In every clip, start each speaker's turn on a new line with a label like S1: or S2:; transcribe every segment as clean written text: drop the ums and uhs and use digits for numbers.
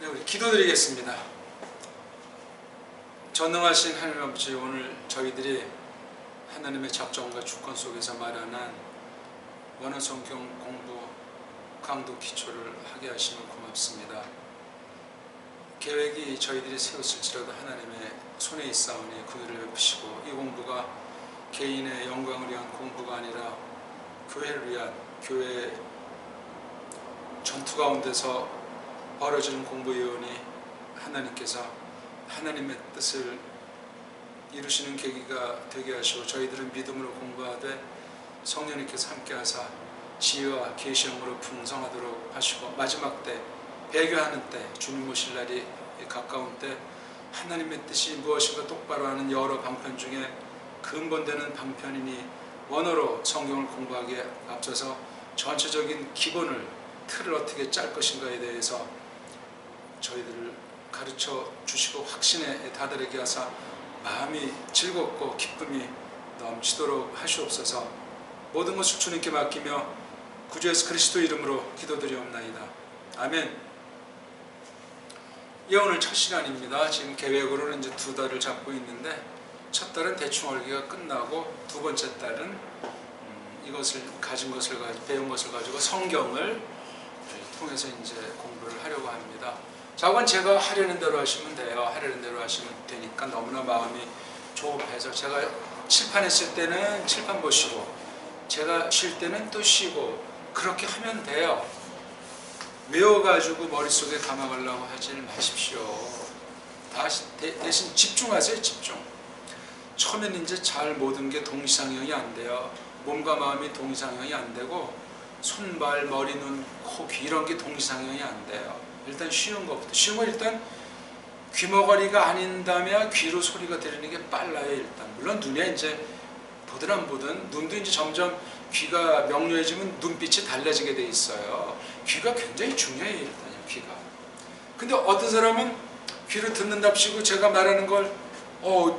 S1: 네, 우리 기도드리겠습니다. 전능하신 하나님 아버지, 오늘 저희들이 하나님의 작정과 주권 속에서 마련한 원어성경 공부 강도 기초를 하게 하시면 고맙습니다. 계획이 저희들이 세웠을지라도 하나님의 손에 있사오니 그 일을 베푸시고, 이 공부가 개인의 영광을 위한 공부가 아니라 교회를 위한, 교회 전투 가운데서 벌어지는 공부이오니 하나님께서 하나님의 뜻을 이루시는 계기가 되게 하시고, 저희들은 믿음으로 공부하되 성령님께서 함께하사 지혜와 계시형으로 풍성하도록 하시고, 마지막 때 배교하는 때, 주님 오실 날이 가까운 때 하나님의 뜻이 무엇인가 똑바로 하는 여러 방편 중에 근본되는 방편이니 원어로 성경을 공부하기에 앞서서 전체적인 기본을, 틀을 어떻게 짤 것인가에 대해서 저희들을 가르쳐 주시고 확신에 다다르게 하사 마음이 즐겁고 기쁨이 넘치도록 하시옵소서. 모든 것을 주님께 맡기며 구주 예수 그리스도 이름으로 기도드리옵나이다. 아멘. 예, 오늘 첫 시간입니다. 지금 계획으로는 이제 2달을 잡고 있는데, 첫 달은 대충 얼기가 끝나고, 두 번째 달은 이것을 배운 것을 가지고 성경을 통해서 이제 공부를 하려고 합니다. 자, 그건 제가 하려는 대로 하시면 돼요. 하려는 대로 하시면 되니까 너무나 마음이 조급해서, 제가 칠판 쓸 때는 칠판 보시고, 제가 쉴 때는 또 쉬고, 그렇게 하면 돼요. 외워가지고 머릿속에 감아가려고 하지 마십시오. 대신 집중하세요. 집중. 처음에는 이제 잘 모든 게 동시상형이 안 돼요. 몸과 마음이 동시상형이 안 되고, 손, 발, 머리, 눈, 코, 귀 이런 게 동시상형이 안 돼요. 일단 쉬운 것부터. 쉬운 건 일단 귀머거리가 아닌다면 귀로 소리가 들리는 게 빨라요. 일단 물론 눈에 이제 보든 안 보든, 눈도 이제 점점 귀가 명료해지면 눈빛이 달라지게 돼 있어요. 귀가 굉장히 중요해요. 일단요, 귀가. 근데 어떤 사람은 귀를 듣는답시고 제가 말하는 걸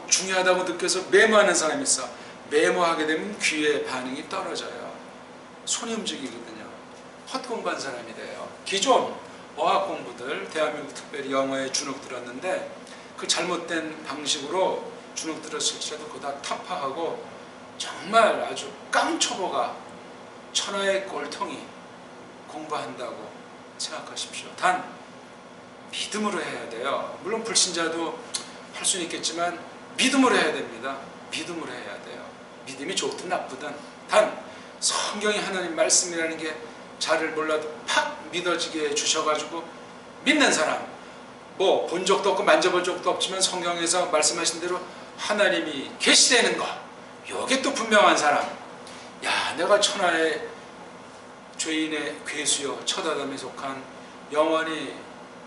S1: 중요하다고 느껴서 메모하는 사람이 있어. 메모하게 되면 귀의 반응이 떨어져요. 손이 움직이거든요. 헛공부한 사람이 돼요. 기존 어학 공부들, 대한민국 특별히 영어에 주눅 들었는데, 그 잘못된 방식으로 주눅 들었을지라도 그거 다 타파하고 정말 아주 깡초보가, 천하의 꼴통이 공부한다고 생각하십시오. 단 믿음으로 해야 돼요. 물론 불신자도 할 수는 있겠지만 믿음으로 해야 됩니다. 믿음으로 해야 돼요. 믿음이 좋든 나쁘든, 단 성경이 하나님 말씀이라는 게 잘을 몰라도 팍 믿어지게 해주셔가지고 믿는 사람, 뭐 본 적도 없고 만져본 적도 없지만 성경에서 말씀하신 대로 하나님이 계시되는 것, 요게 또 분명한 사람, 야, 내가 천하의 죄인의 괴수여 첫 아담에 속한 영원히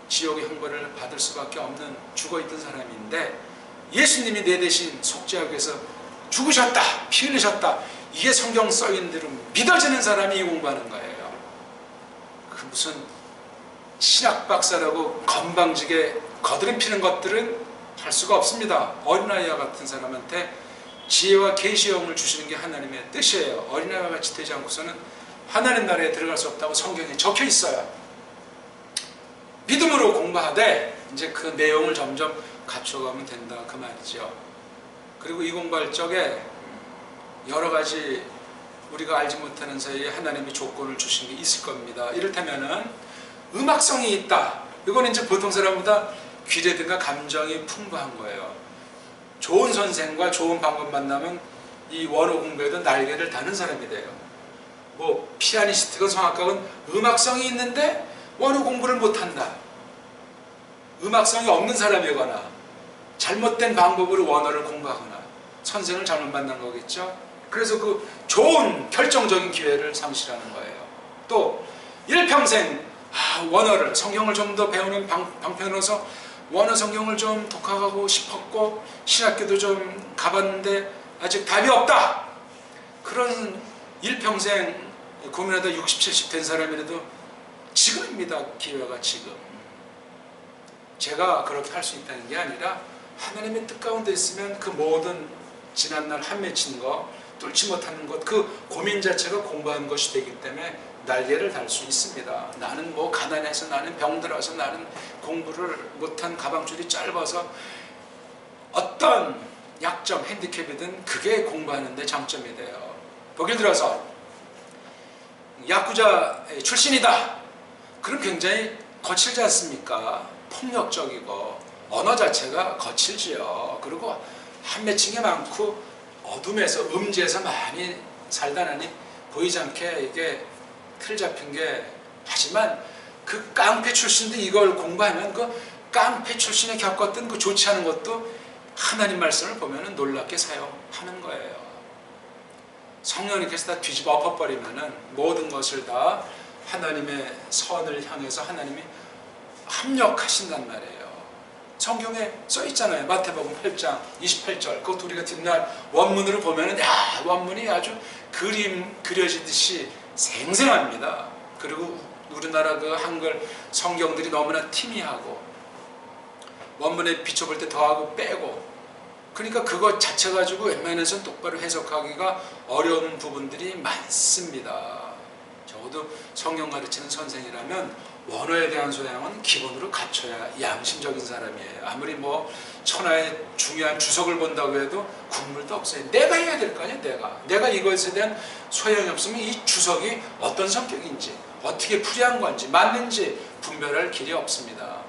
S1: 지옥의 형벌을 받을 수밖에 없는 죽어있던 사람인데, 예수님이 내 대신 속죄하기 위해서 죽으셨다, 피 흘리셨다, 이게 성경 써있는 대로 믿어지는 사람이 이 공부하는 거예요. 그 무슨 신학 박사라고 건방지게 거드름 피는 것들은 할 수가 없습니다. 어린아이와 같은 사람한테 지혜와 계시형을 주시는 게 하나님의 뜻이에요. 어린아이와 같이 되지 않고서는 하나님 나라에 들어갈 수 없다고 성경에 적혀 있어요. 믿음으로 공부하되 이제 그 내용을 점점 갖춰가면 된다, 그 말이죠. 그리고 이 공부할 적에 여러 가지 우리가 알지 못하는 사이에 하나님이 조건을 주신 게 있을 겁니다. 이를테면은 음악성이 있다. 이거는 이제 보통 사람보다 귀래든가 감정이 풍부한 거예요. 좋은 선생과 좋은 방법 만나면 이 원어 공부에도 날개를 다는 사람이 돼요. 뭐 피아니스트건 성악가건 음악성이 있는데 원어 공부를 못한다. 음악성이 없는 사람이거나 잘못된 방법으로 원어를 공부하거나 선생을 잘못 만난 거겠죠. 그래서 그 좋은 결정적인 기회를 상실하는 거예요. 또 일평생 원어를, 성경을 좀 더 배우는 방편으로서 원어 성경을 좀 독학하고 싶었고 신학교도 좀 가봤는데 아직 답이 없다. 그런 일평생 고민하다 60, 70 된 사람이라도 지금입니다. 기회가 지금. 제가 그렇게 할 수 있다는 게 아니라 하나님의 뜻 가운데 있으면 그 모든 지난날 한 맺힌 거, 뚫지 못하는 것, 그 고민 자체가 공부하는 것이 되기 때문에 날개를 달 수 있습니다. 나는 뭐 가난해서, 나는 병들어서, 나는 공부를 못한, 가방줄이 짧아서, 어떤 약점, 핸디캡이든 그게 공부하는 데 장점이 돼요. 예를 들어서 야쿠자 출신이다. 그럼 굉장히 거칠지 않습니까? 폭력적이고 언어 자체가 거칠지요. 그리고 한맺힌 게 많고 어둠에서, 음지에서 많이 살다 나니 보이지 않게 이게 틀 잡힌 게, 하지만 그 깡패 출신도 이걸 공부하면 그 깡패 출신이 겪었던 그 좋지 않은 것도 하나님 말씀을 보면 놀랍게 사용하는 거예요. 성령님께서 다 뒤집어 엎어버리면은 모든 것을 다 하나님의 선을 향해서 하나님이 합력하신단 말이에요. 성경에 써 있잖아요. 마태복음 8장 28절. 그것도 우리가 뒷날 원문으로 보면은, 야, 원문이 아주 그림 그려지듯이 생생합니다. 그리고 우리나라 그 한글 성경들이 너무나 티미하고, 원문에 비춰볼 때 더하고 빼고, 그러니까 그것 자체 가지고 웬만해서는 똑바로 해석하기가 어려운 부분들이 많습니다. 적어도 성경 가르치는 선생이라면 원어에 대한 소양은 기본으로 갖춰야 양심적인 사람이에요. 아무리 뭐 천하의 중요한 주석을 본다고 해도 국물도 없어요. 내가 해야 될 거 아니에요. 내가 이것에 대한 소양이 없으면 이 주석이 어떤 성격인지, 어떻게 풀이한 건지, 맞는지 분별할 길이 없습니다.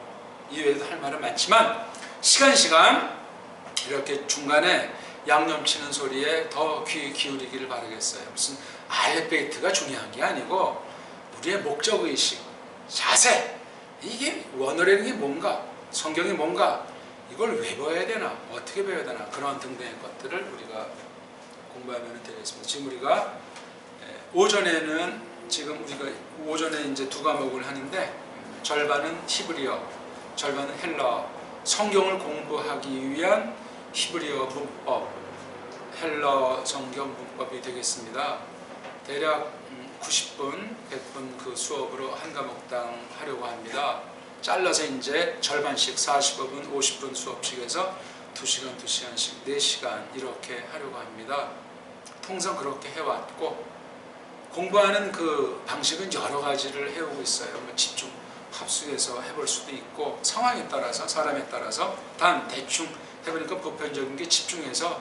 S1: 이외에도 할 말은 많지만 시간 이렇게 중간에 양념치는 소리에 더 귀 기울이기를 바라겠어요. 무슨 알파베트가 중요한 게 아니고 우리의 목적의식, 자세, 이게 원어라는 게 뭔가, 성경이 뭔가, 이걸 왜 배워야 되나, 어떻게 배워야 되나, 그런 등등의 것들을 우리가 공부하면 되겠습니다. 지금 우리가 오전에는, 지금 우리가 오전에 이제 두 과목을 하는데, 절반은 히브리어, 절반은 헬라어, 성경을 공부하기 위한 히브리어 문법, 헬라어 성경 문법이 되겠습니다. 대략 90분, 100분 그 수업으로 한 과목당 하려고 합니다. 잘라서 이제 절반씩 45분, 50분 수업씩 해서 2시간, 2시간씩 4시간 이렇게 하려고 합니다. 통상 그렇게 해왔고, 공부하는 그 방식은 여러 가지를 해오고 있어요. 뭐 집중, 합숙해서 해볼 수도 있고, 상황에 따라서, 사람에 따라서, 단 대충 해보니까 보편적인 게 집중해서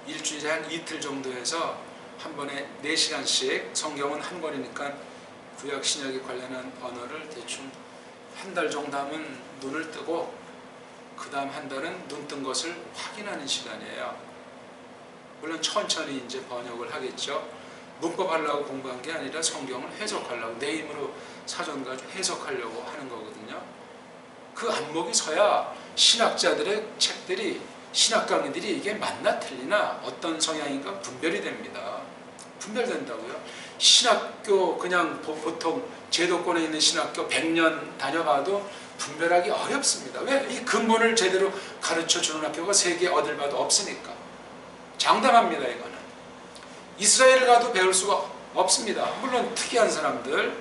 S1: 일주일에 한 이틀 정도 해서 한 번에 4시간씩, 성경은 한 권이니까 구약 신약에 관련한 언어를 대충 한 달 정도 하면 눈을 뜨고, 그 다음 한 달은 눈 뜬 것을 확인하는 시간이에요. 물론 천천히 이제 번역을 하겠죠. 문법 하려고 공부한 게 아니라 성경을 해석하려고, 내 힘으로 사전 가지고 해석하려고 하는 거거든요. 그 안목이 서야 신학자들의 책들이, 신학 강의들이 이게 맞나 틀리나, 어떤 성향인가 분별이 됩니다. 분별된다고요. 신학교, 그냥 보통 제도권에 있는 신학교 100년 다녀봐도 분별하기 어렵습니다. 왜? 이 근본을 제대로 가르쳐 주는 학교가 세계 어딜 봐도 없으니까. 장담합니다. 이거는 이스라엘 가도 배울 수가 없습니다. 물론 특이한 사람들,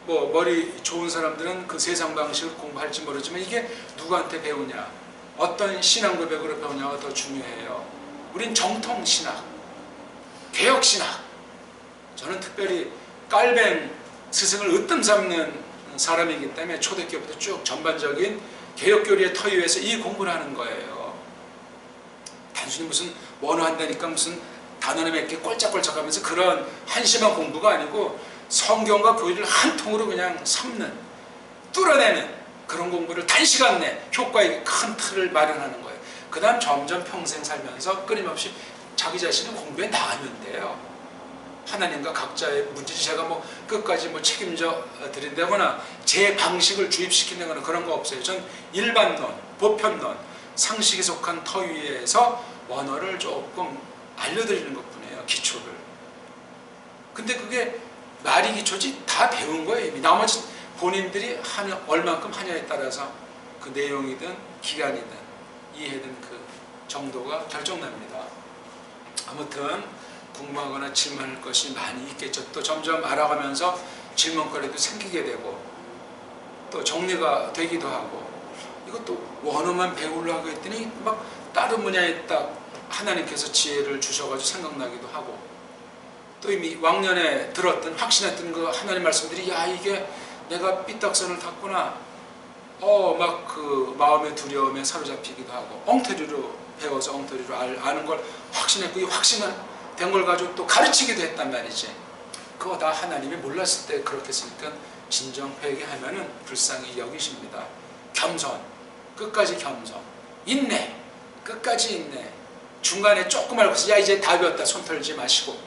S1: 뭐 머리 좋은 사람들은 그 세상 방식을 공부할지 모르지만, 이게 누구한테 배우냐, 어떤 신앙 고백으로 배우냐가 더 중요해요. 우린 정통 신학, 개혁 신학, 저는 특별히 깔뱅 스승을 으뜸 삼는 사람이기 때문에 초대교부터 쭉 전반적인 개혁교리의 터 위에서 이 공부를 하는 거예요. 단순히 무슨 원어한다니까 무슨 단어나 몇 개 꼴짝꼴짝하면서 그런 한심한 공부가 아니고, 성경과 교리를 한 통으로 그냥 삼는, 뚫어내는 그런 공부를 단시간 내 효과 있게 큰 틀을 마련하는 거예요. 그 다음 점점 평생 살면서 끊임없이 자기 자신을 공부해 나가면 돼요. 하나님과 각자의 문제지, 제가 뭐 끝까지 뭐 책임져 드린다거나 제 방식을 주입시킨다거나 그런 거 없어요. 전 일반론, 보편론, 상식에 속한 터 위에서 원어를 조금 알려드리는 것뿐이에요. 기초를. 근데 그게 말이 기초지 다 배운 거예요. 이미. 나머지 본인들이 얼만큼 하냐에 따라서 그 내용이든 기간이든 이해된 그 정도가 결정납니다. 아무튼 궁금하거나 질문할 것이 많이 있겠죠. 또 점점 알아가면서 질문거리도 생기게 되고, 또 정리가 되기도 하고, 이것도 원어만 배우려고 했더니 막 다른 분야에 딱 하나님께서 지혜를 주셔가지고 생각나기도 하고, 또 이미 왕년에 들었던 확신했던 그 하나님 말씀들이 야 이게 내가 삐딱선을 탔구나. 막 그 마음의 두려움에 사로잡히기도 하고 엉터리로 배워서 엉터리로 아는 걸 확신했고 이 확신은 된 걸 가지고 또 가르치기도 했단 말이지. 그거 다 하나님이 몰랐을 때 그렇게 했으니까 진정 회개하면은 불쌍히 여기십니다. 겸손, 끝까지 겸손, 인내, 끝까지 인내. 중간에 조금 알고서 야 이제 다 배웠다 손 털지 마시고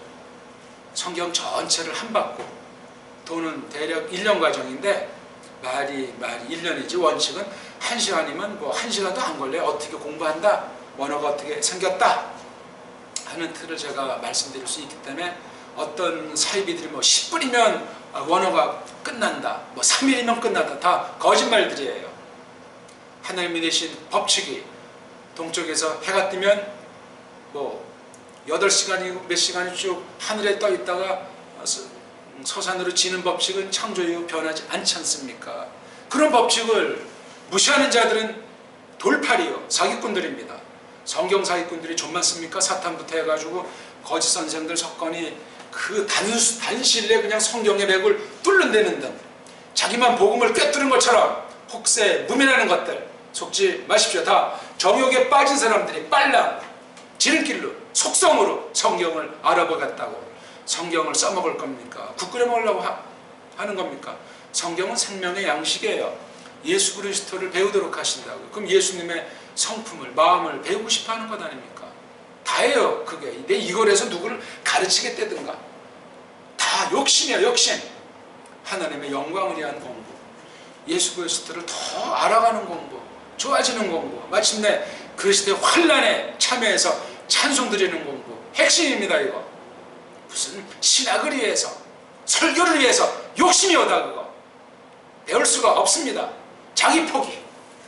S1: 성경 전체를 한 바퀴 도는 대략 1년 과정인데 말이 1년이지 원칙은 1시간이면 뭐 1시간도 안 걸려요. 어떻게 공부한다, 원어가 어떻게 생겼다 하는 틀을 제가 말씀드릴 수 있기 때문에 어떤 사이비들이 뭐 10분이면 원어가 끝난다, 뭐 3일이면 끝난다, 다 거짓말들이에요. 하나님이 내신 법칙이 동쪽에서 해가 뜨면 뭐 8시간이고 몇 시간이 쭉 하늘에 떠 있다가 서산으로 지는 법칙은 창조 이후 변하지 않지 않습니까? 그런 법칙을 무시하는 자들은 돌팔이요 사기꾼들입니다. 성경 사기꾼들이 좀 많습니까? 사탄부터 해가지고 거짓 선생들 석건이 그 단실에 그냥 성경의 맥을 뚫는다는 등 자기만 복음을 꿰뚫은 것처럼 혹세 무민하는 것들 속지 마십시오. 다 정욕에 빠진 사람들이 빨랑 지름길로 속성으로 성경을 알아보겠다고 성경을 써먹을 겁니까? 국 끓여 먹으려고 하는 겁니까? 성경은 생명의 양식이에요. 예수 그리스도를 배우도록 하신다고요. 그럼 예수님의 성품을 마음을 배우고 싶어 하는 것 아닙니까? 다예요. 그게 내 이걸 해서 누구를 가르치겠다든가 다 욕심이야. 욕심. 하나님의 영광을 위한 공부, 예수 그리스도를 더 알아가는 공부, 좋아지는 공부, 마침내 그리스도의 환란에 참여해서 찬송 드리는 공부, 핵심입니다. 이거 무슨 신학을 위해서 설교를 위해서 욕심이 오다 그거 배울 수가 없습니다. 자기 포기,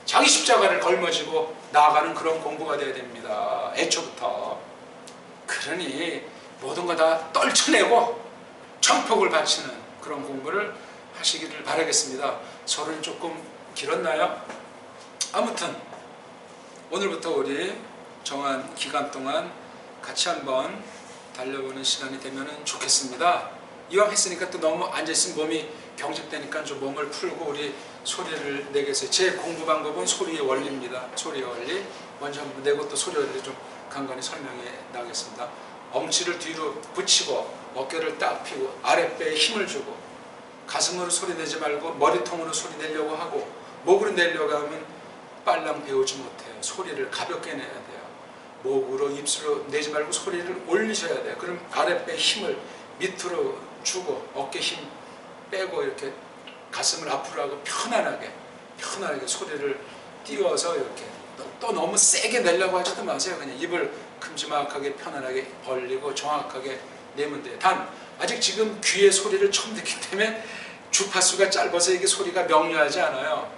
S1: 자기 십자가를 걸머지고 나아가는 그런 공부가 되어야 됩니다. 애초부터. 그러니 모든 거 다 떨쳐내고 정폭을 바치는 그런 공부를 하시기를 바라겠습니다. 서론이 조금 길었나요? 아무튼 오늘부터 우리 정한 기간 동안 같이 한번 달려보는 시간이 되면 좋겠습니다. 이왕 했으니까 또 너무 앉아있으면 몸이 경직되니까 좀 몸을 풀고 우리 소리를 내겠어요. 제 공부 방법은 소리의 원리입니다. 소리의 원리 먼저 한번 내고 또 소리의 원리 좀 간간히 설명해 나가겠습니다. 엄지를 뒤로 붙이고 어깨를 딱 펴고 아랫배에 힘을 주고 가슴으로 소리 내지 말고 머리통으로 소리 내려고 하고 목으로 내려고 하면 빨랑 배우지 못해요. 소리를 가볍게 내야 돼요. 목으로 입술로 내지 말고 소리를 올리셔야 돼요. 그럼 아랫배 힘을 밑으로 주고 어깨 힘 빼고 이렇게 가슴을 앞으로 하고 편안하게 소리를 띄워서 이렇게 또 너무 세게 내려고 하지도 마세요. 그냥 입을 큼지막하게 편안하게 벌리고 정확하게 내면 돼요. 단 아직 지금 귀의 소리를 처음 듣기 때문에 주파수가 짧아서 이게 소리가 명료하지 않아요.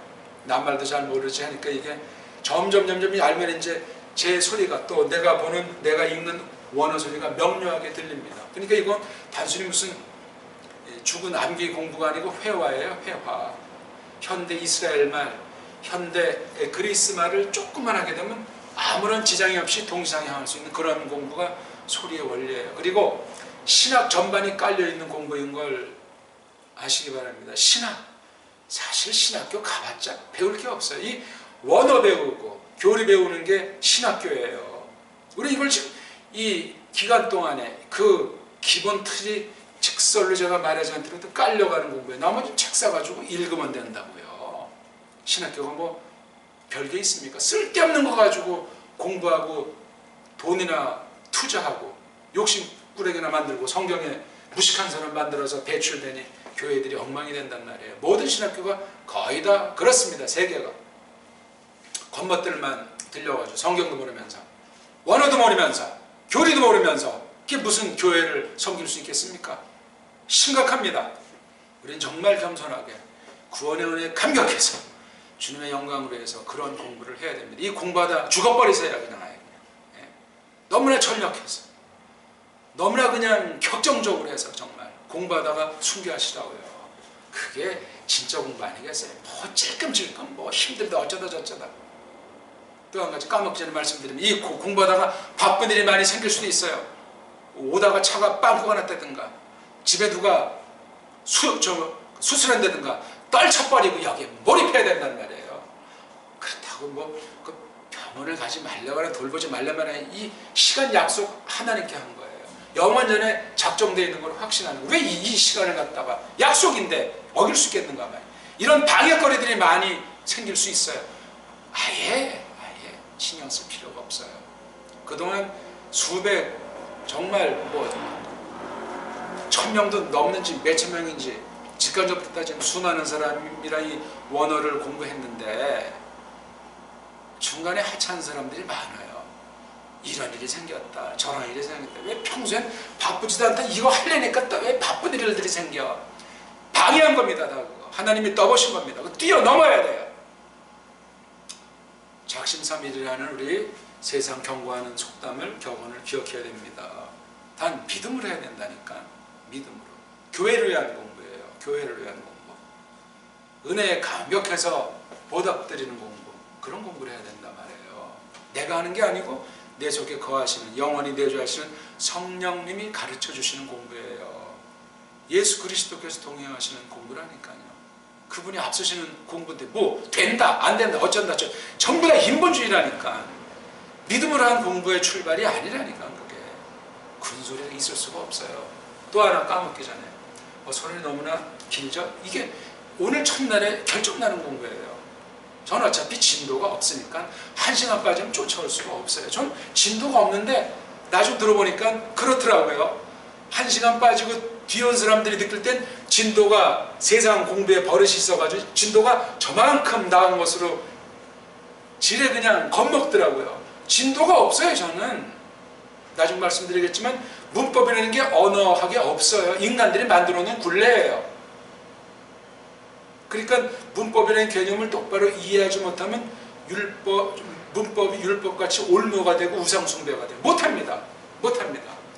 S1: 남 말도 잘 모르지 하니까 이게 점점 알면 이제 제 소리가 또 내가 보는 내가 읽는 원어 소리가 명료하게 들립니다. 그러니까 이건 단순히 무슨 죽은 암기 공부가 아니고 회화예요. 회화. 현대 이스라엘 말, 현대 그리스 말을 조금만 하게 되면 아무런 지장이 없이 동시상향할 수 있는 그런 공부가 소리의 원리예요. 그리고 신학 전반이 깔려있는 공부인 걸 아시기 바랍니다. 신학, 사실 신학교 가봤자 배울 게 없어요. 이 원어 배우고 교리 배우는 게 신학교예요. 우리 이걸 지금 이 기간 동안에 그 기본 틀이 직설로 제가 말하지 않더라도 깔려가는 공부예요. 나머지 책 사가지고 읽으면 된다고요. 신학교가 뭐 별게 있습니까? 쓸데없는 거 가지고 공부하고 돈이나 투자하고 욕심꾸러기나 만들고 성경에 무식한 사람 만들어서 배출되니 교회들이 엉망이 된단 말이에요. 모든 신학교가 거의 다 그렇습니다. 세계가. 겉멋들만 들려가지고 성경도 모르면서 원어도 모르면서 교리도 모르면서 그게 무슨 교회를 섬길 수 있겠습니까? 심각합니다. 우리는 정말 겸손하게 구원의 은혜에 감격해서 주님의 영광으로 해서 그런 공부를 해야 됩니다. 이 공부하다 죽어버리세요. 그냥 아예. 너무나 전력해서 너무나 그냥 격정적으로 해서 정말 공부하다가 순교하시라고요. 그게 진짜 공부 아니겠어요? 뭐 찔끔찔끔 뭐 힘들다 어쩌다 저쩌다. 또 한 가지 까먹기 전에 말씀드리면 이 공부하다가 바쁜 일이 많이 생길 수도 있어요. 오다가 차가 빵꾸가 났다든가 집에 누가 수술한다든가 떨쳐버리고 여기에 몰입해야 된단 말이에요. 그렇다고 그 병원을 가지 말라거나 돌보지 말라거나 이 시간 약속 하나님께 한 거예요. 영원 전에 작정되어 있는 걸 확신하는 거예요. 왜 이 시간을 갖다가 약속인데 어길 수 있겠는가 말이에요. 이런 방해거리들이 많이 생길 수 있어요. 아예 신경 쓸 필요가 없어요. 그동안 수백 정말 1000명도 넘는지 몇천 명인지 직간접부터 따지면 수많은 사람이랑 이 원어를 공부했는데 중간에 하찮은 사람들이 많아요. 이런 일이 생겼다 저런 일이 생겼다. 왜 평소엔 바쁘지도 않다 이거 하려니까 또 왜 바쁜 일들이 생겨. 방해한 겁니다. 다 그거. 하나님이 떠보신 겁니다. 뛰어넘어야 돼요. 작심삼일이라는 우리 세상 경고하는 속담을 격언을 기억해야 됩니다. 단 믿음으로 해야 된다니까. 믿음으로. 교회를 위한 공부예요. 교회를 위한 공부. 은혜에 감격해서 보답드리는 공부. 그런 공부를 해야 된단 말이에요. 내가 하는 게 아니고 내 속에 거하시는 영원히 내주하시는 성령님이 가르쳐 주시는 공부예요. 예수 그리스도께서 동행하시는 공부라니까요. 그분이 앞서시는 공부인데 된다 안 된다 어쩐다 전부 다 인본주의라니까. 믿음으로 한 공부의 출발이 아니라니까. 그게 군소리가 있을 수가 없어요. 또 하나 까먹기 전에 소리 너무나 길죠? 이게 오늘 첫날에 결정나는 공부예요. 저는 어차피 진도가 없으니까 1시간 빠지면 쫓아올 수가 없어요. 전 진도가 없는데 나중 들어보니까 그렇더라고요. 1시간 빠지고 뒤에 온 사람들이 느낄 땐 진도가 세상 공부에 버릇이 있어가지고 진도가 저만큼 나은 것으로 지레 그냥 겁먹더라고요. 진도가 없어요. 저는 나중 말씀드리겠지만 문법이라는 게 언어학에 없어요. 인간들이 만들어 놓은 굴레예요. 그러니까 문법이라는 개념을 똑바로 이해하지 못하면 문법이 율법같이 올무가 되고 우상숭배가 돼요. 못합니다.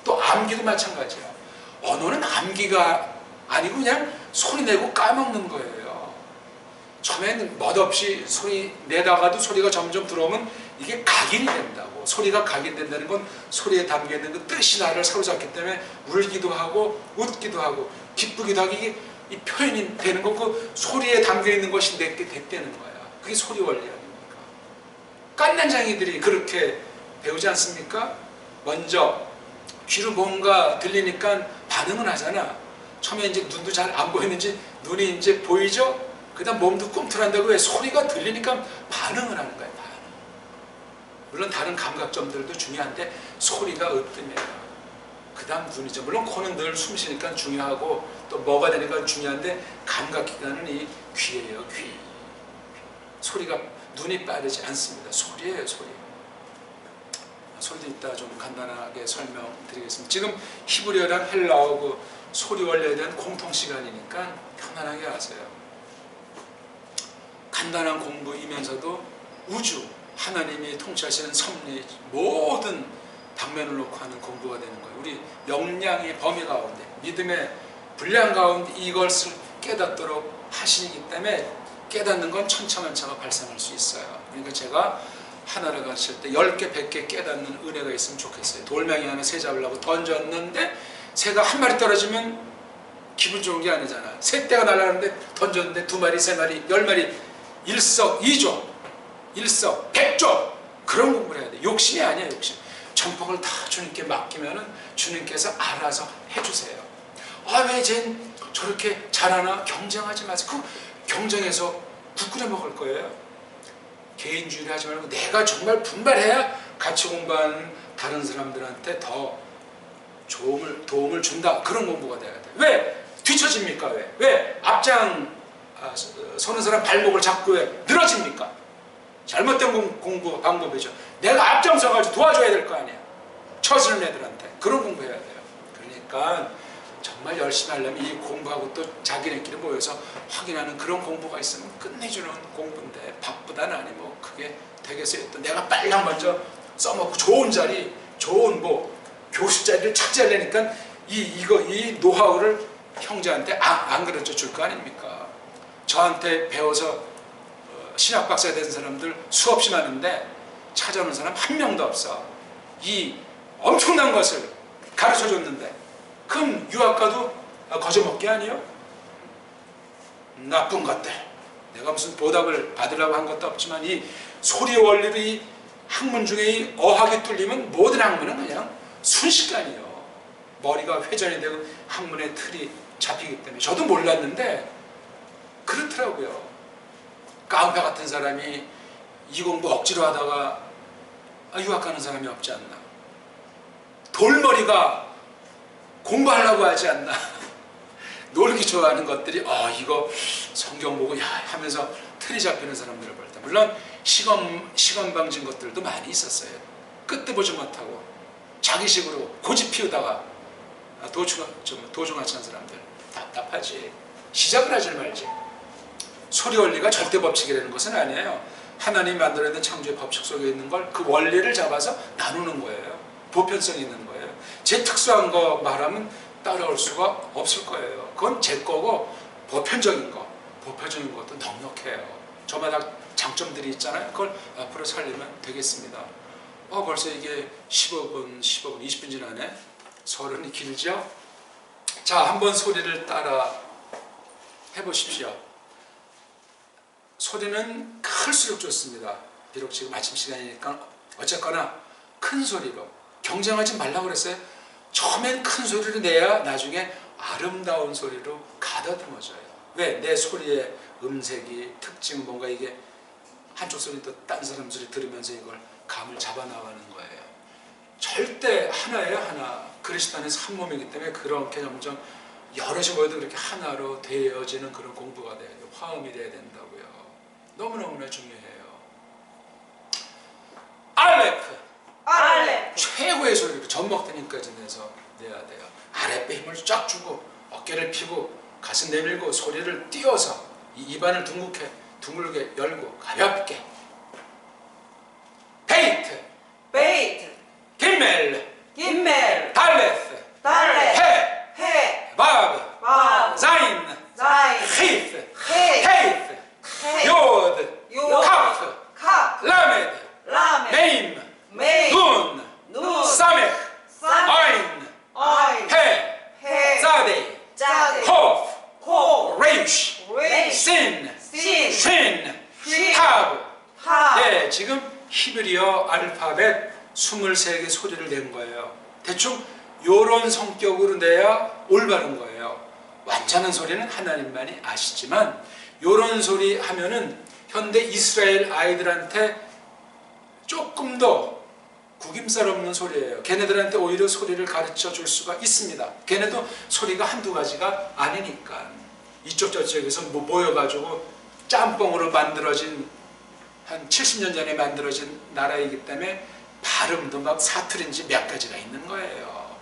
S1: 또 암기도 마찬가지야. 언어는 암기가 아니고 그냥 소리 내고 까먹는 거예요. 처음엔 멋없이 소리 내다가도 소리가 점점 들어오면 이게 각인이 된다고. 소리가 각인된다는 건 소리에 담겨있는 그 뜻이 나를 사로잡기 때문에 울기도 하고 웃기도 하고 기쁘기도 하고 이게 이 표현이 되는 거 그 소리에 담겨있는 것이 내게 됐다는 거야. 그게 소리 원리 아닙니까? 깐난장이들이 그렇게 배우지 않습니까? 먼저 귀로 뭔가 들리니까 반응은 하잖아. 처음에 이제 눈도 잘 안 보이는지 눈이 이제 보이죠? 그 다음 몸도 꿈틀한다고 왜 소리가 들리니까 반응을 하는 거야. 반응. 물론 다른 감각점들도 중요한데 소리가 으뜸이에요. 그 다음 눈이죠. 물론 코는 늘 숨 쉬니까 중요하고 또 뭐가 되니까 중요한데 감각기관은 이 귀예요. 귀. 소리가 눈이 빠르지 않습니다. 소리예요. 소리도 이따 좀 간단하게 설명드리겠습니다. 지금 히브리어랑 헬라어 그 소리 원리에 대한 공통 시간이니까 편안하게 하세요. 간단한 공부이면서도 우주, 하나님이 통치하시는 섭리 모든 방면을 놓고 하는 공부가 되는 거예요. 우리 역량의 범위 가운데 믿음의 분량 가운데 이것을 깨닫도록 하시기 때문에 깨닫는 건 천차만차가 발생할 수 있어요. 그러니까 제가 하나를 가르칠 때 10개, 100개 깨닫는 은혜가 있으면 좋겠어요. 돌멩이 하나 새 잡으려고 던졌는데 새가 한 마리 떨어지면 기분 좋은 게 아니잖아. 새 떼가 날아가는데 던졌는데 2마리, 3마리, 10마리 일석이조, 일석백조 그런 공부를 해야 돼. 욕심이 아니야. 욕심. 전폭을 다 주님께 맡기면은 주님께서 알아서 해주세요. 왜 쟨 저렇게 잘하나? 경쟁하지 마세요. 그 경쟁해서 국 끓여 먹을 거예요. 개인주의를 하지 말고 내가 정말 분발해야 같이 공부하는 다른 사람들한테 더 도움을 준다. 그런 공부가 돼야 돼. 왜 뒤처집니까? 왜 앞장 서는 사람 발목을 잡고 왜 늘어집니까? 잘못된 공부 방법이죠. 내가 앞장서가지고 도와줘야 될 거 아니야. 처지는 애들한테. 그런 공부해야 돼요. 그러니까 정말 열심히 하려면 이 공부하고 또 자기네끼리 모여서 확인하는 그런 공부가 있으면 끝내주는 공부인데 바쁘다 나니 뭐 그게 되겠어요. 또 내가 빨리 먼저 써먹고 좋은 자리, 좋은 교수 자리를 차지하려니까 이 노하우를 형제한테 안 가르쳐 줄 거 아닙니까? 저한테 배워서 신학 박사 된 사람들 수없이 많은데 찾아오는 사람 한 명도 없어. 이 엄청난 것을 가르쳐줬는데 그럼 유학가도 거저먹기 아니에요? 나쁜 것들. 내가 무슨 보답을 받으려고 한 것도 없지만 이 소리 원리로 이 학문 중에 이 어학이 뚫리면 모든 학문은 그냥 순식간이에요. 머리가 회전이 되고 학문의 틀이 잡히기 때문에. 저도 몰랐는데 그렇더라고요. 깡패 같은 사람이 이 공부 억지로 하다가 유학 가는 사람이 없지 않나. 돌머리가 공부하려고 하지 않나. 놀기 좋아하는 것들이 이거 성경 보고 야 하면서 틀이 잡히는 사람들을 볼 때, 물론 시간 방진 것들도 많이 있었어요. 끝도 보지 못하고 자기식으로 고집 피우다가 도중하찬 사람들 답답하지. 시작을 하지 말지. 소리 원리가 절대 법칙이라는 것은 아니에요. 하나님이 만들어낸 창조의 법칙 속에 있는 걸 그 원리를 잡아서 나누는 거예요. 보편성이 있는 거예요. 제 특수한 거 말하면 따라올 수가 없을 거예요. 그건 제 거고 보편적인 것도 넉넉해요. 저마다 장점들이 있잖아요. 그걸 앞으로 살리면 되겠습니다. 벌써 이게 15분, 20분 지나네. 서른이 길죠? 자, 한번 소리를 따라 해보십시오. 소리는 클수록 좋습니다. 비록 지금 아침 시간이니까 어쨌거나 큰 소리로. 경쟁하지 말라고 그랬어요. 처음엔 큰 소리를 내야 나중에 아름다운 소리로 가다듬어져요. 왜? 내 소리의 음색이 특징, 뭔가 이게 한쪽 소리 또 딴 사람 소리 들으면서 이걸 감을 잡아나가는 거예요. 절대 하나예요, 하나. 그리스도 안에서 한 몸이기 때문에 그렇게 점점 여럿이 모여도 그렇게 하나로 되어지는 그런 공부가 돼야 돼요. 화음이 돼야 된다고요. 너무너무나 중요해요. 알레프. 최고의 소리로 전먹더니까지 내서 내야 돼요. 아랫배 힘을 쫙 주고 어깨를 펴고 가슴 내밀고 소리를 띄워서 이 입안을 둥글게 열고 가볍게. 베이트 김멜 달레스 헤 바브 자인 히스 헤이스 요드 카프 라메드 메임 눈 사메 아인 헤 자데 호프 레이쉬 신 타브. 네, 지금 히브리어 알파벳 23개 소리를 낸 거예요. 대충 요런 성격으로 내야 올바른 거예요. 완전한 소리는 하나님만이 아시지만 요런 소리 하면은 현대 이스라엘 아이들한테 조금 더 구김살 없는 소리예요. 걔네들한테 오히려 소리를 가르쳐 줄 수가 있습니다. 걔네도 소리가 한두 가지가 아니니까. 이쪽 저쪽에서 모여가지고 짬뽕으로 만들어진 한 70년 전에 만들어진 나라이기 때문에 발음도 막 사투리인지 몇 가지가 있는 거예요.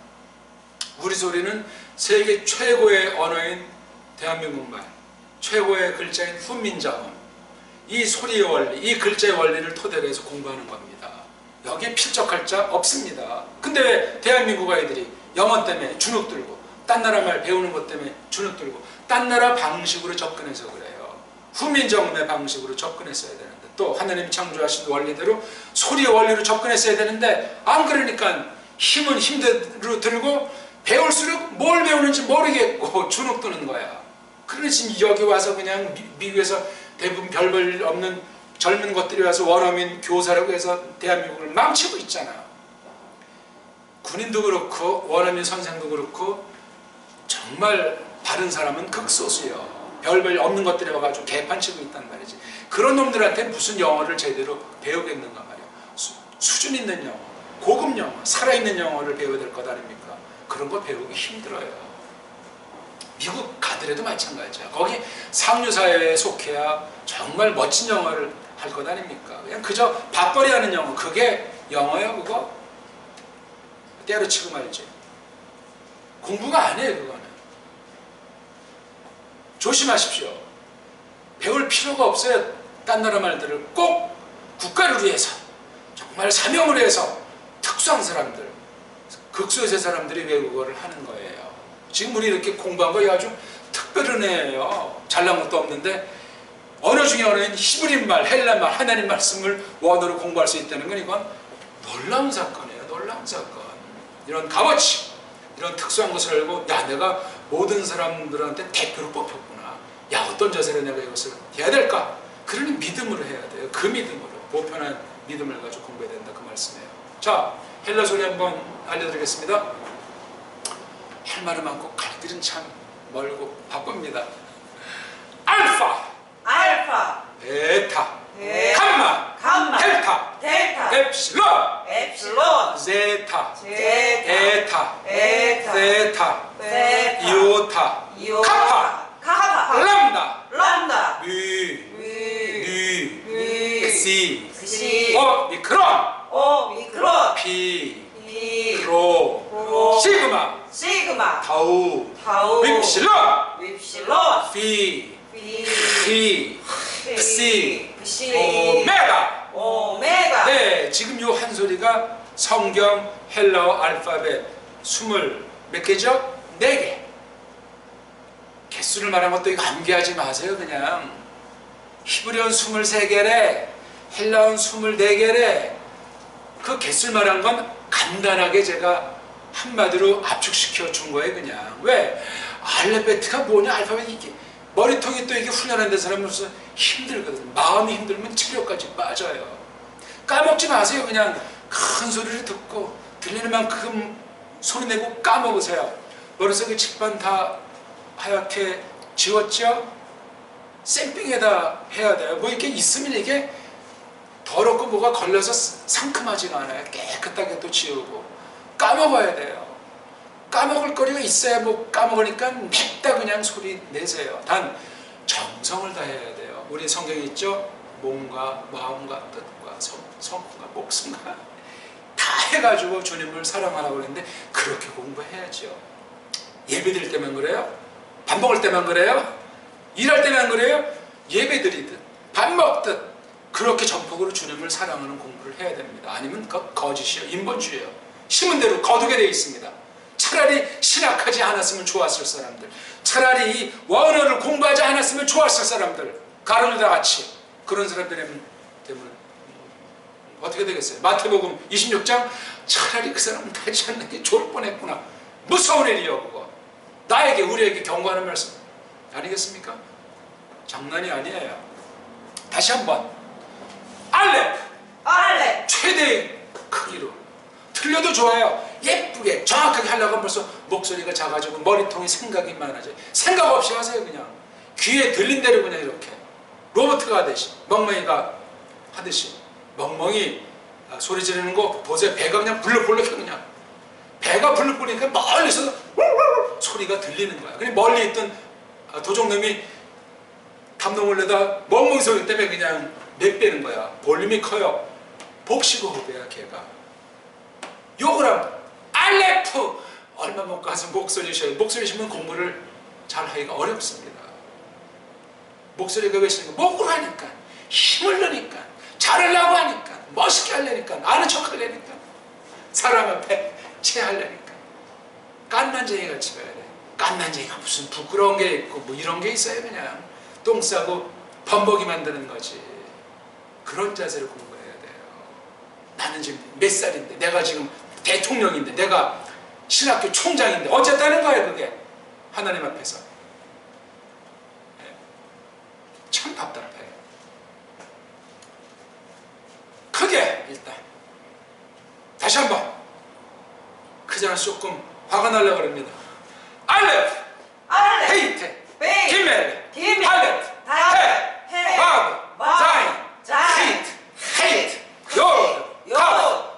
S1: 우리 소리는 세계 최고의 언어인 대한민국 말, 최고의 글자인 훈민정음, 이 소리의 원리, 이 글자의 원리를 토대로 해서 공부하는 겁니다. 여기에 필적할 자 없습니다. 근데 왜 대한민국 아이들이 영어 때문에 주눅 들고 딴 나라 말 배우는 것 때문에 주눅 들고 딴 나라 방식으로 접근해서 그래요. 훈민정음의 방식으로 접근했어야 되는데, 또 하나님이 창조하신 원리대로 소리의 원리로 접근했어야 되는데 안 그러니까 힘은 힘대로 들고 배울수록 뭘 배우는지 모르겠고 주눅 드는 거야. 그러니 지금 여기 와서 그냥 미국에서 대부분 별볼 없는 젊은 것들이 와서 원어민 교사라고 해서 대한민국을 망치고 있잖아. 군인도 그렇고 원어민 선생도 그렇고 정말 바른 사람은 극소수예요. 별별 없는 것들이 와가지고 개판 치고 있단 말이지. 그런 놈들한테 무슨 영어를 제대로 배우겠는가 말이야. 수준 있는 영어, 고급 영어, 살아있는 영어를 배워야 될 것 아닙니까? 그런 거 배우기 힘들어요. 미국 가더라도 마찬가지야. 거기 상류사회에 속해야 정말 멋진 영어를 할 것 아닙니까? 그냥 그저 밥벌이 하는 영어, 그게 영어예요 그거? 때려치고 말이지. 공부가 아니에요 그거는. 조심하십시오. 배울 필요가 없어요. 딴 나라 말들을 꼭 국가를 위해서 정말 사명을 해서 특수한 사람들, 극소수의 사람들이 외국어를 하는 거예요. 지금 우리 이렇게 공부한 거 아주 특별한 애예요. 잘난 것도 없는데 언어 중에 언어인 히브리말, 헬라말, 하나님 말씀을 원어로 공부할 수 있다는 건 이건 놀라운 사건이에요. 놀라운 사건. 이런 값어치, 이런 특수한 것을 알고 야 내가 모든 사람들한테 대표로 뽑혔구나. 야 어떤 자세로 내가 이것을 해야 될까? 그러니 믿음으로 해야 돼요. 그 믿음으로 보편한 믿음을 가지고 공부해야 된다 그 말씀이에요. 자 헬라 소리 한번 알려드리겠습니다. 할 말은 많고 갈 길은 참 멀고 바쁩니다. 알파
S2: 알파,
S1: 베타
S2: 베타,
S1: 감마 델타
S2: 델타,
S1: 엡실론
S2: 엡실론,
S1: 제타
S2: 제타,
S1: 에타
S2: 에타,
S1: 세타
S2: 세타,
S1: 이오타
S2: 이오타,
S1: 카파
S2: 카파,
S1: 람다
S2: 람다,
S1: 뮤
S2: 뮤,
S1: 뮤 시
S2: 시,
S1: 오미크론
S2: 오미크론,
S1: 피
S2: 피,
S1: 로
S2: 로,
S1: 시그마
S2: 시그마,
S1: 타우
S2: 타우,
S1: 윕실론
S2: 윕실론,
S1: 피
S2: 피,
S1: 시
S2: 시,
S1: 오메가.
S2: 오메가.
S1: 네, 지금 요 한 소리가 성경 헬라어 알파벳 20몇 개죠? 4개. 개수를 말한 것도 이거 암기하지 마세요. 그냥 히브리어는 23개래, 헬라어는 24개래. 그 개수를 말한 건 간단하게 제가 한마디로 압축시켜 준 거예요. 그냥 왜? 알파벳가 뭐냐? 알파벳 이게 머리통이 또 이게 훈련한 데 사람으로서 힘들거든. 마음이 힘들면 체력까지 빠져요. 까먹지 마세요. 그냥 큰 소리를 듣고 들리는 만큼 소리 내고 까먹으세요. 머릿속에 칠판 다 하얗게 지웠죠? 쌤빙에다 해야 돼요. 뭐 이렇게 있으면 이게 더럽고 뭐가 걸려서 상큼하지가 않아요. 깨끗하게 또 지우고 까먹어야 돼요. 까먹을 거리가 있어야 뭐 까먹으니까 냅다 그냥 소리 내세요. 단 정성을 다해야 돼요. 우리 성경에 있죠? 몸과 마음과 뜻과 성과 목숨과 다 해가지고 주님을 사랑하라고 그랬는데 그렇게 공부해야죠. 예배드릴 때만 그래요? 밥 먹을 때만 그래요? 일할 때만 그래요? 예배드리듯 밥 먹듯 그렇게 전폭으로 주님을 사랑하는 공부를 해야 됩니다. 아니면 그거 거짓이에요. 인본주의예요. 심은 대로 거두게 되어 있습니다. 차라리 신학하지 않았으면 좋았을 사람들, 차라리 이 원어를 공부하지 않았으면 좋았을 사람들, 가론유다 같이 그런 사람들 때문에 어떻게 되겠어요? 마태복음 26장 차라리 그 사람은 가지 않는 게 좋을 뻔했구나. 무서운 일이요 그거. 나에게 우리에게 경고하는 말씀 아니겠습니까? 장난이 아니에요. 다시 한번 알렙 최대의 크기로 틀려도 좋아요. 예쁘게 정확하게 하려고 하면 벌써 목소리가 작아지고 머리통이 생각이 많아져요. 생각 없이 하세요. 그냥 귀에 들린 대로 그냥 이렇게 로봇가 하듯이 멍멍이가 하듯이 멍멍이 소리 지르는 거 보세요. 배가 그냥 불룩불룩해. 그냥 배가 불룩불룩하니까 멀리서 소리가 들리는 거야. 그냥 멀리 있던 도적놈이 감동을 내다 멍멍이 소리 때문에 그냥 내빼는 거야. 볼륨이 커요. 복식어 호배야 걔가. 욕을 하면 알레프 얼마 못 가서 목소리 쉬어요. 목소리 쉬면 공부를 잘 하기가 어렵습니다. 목소리가 왜 쉬는 거? 목으로 하니까 힘을 넣으니까 잘하려고 하니까 멋있게 하려니까 아는 척 하려니까 사람 앞에 체하려니까 깐난쟁이 같이 가야 돼. 깐난쟁이가 무슨 부끄러운 게 있고 뭐 이런 게 있어요. 그냥 똥 싸고 범벅이 만드는 거지. 그런 자세를 공부해야 돼요. 나는 지금 몇 살인데 내가 지금 대통령인데 내가 신학교 총장인데 어쨌다는 거예요. 그게 하나님 앞에서 참 답답해. 크게 일단 다시 한번 그 전에 조금 화가 나려고 합니다. 알렙 헤이트 기멜 할렛 해 바브 자인 히트 요드 탑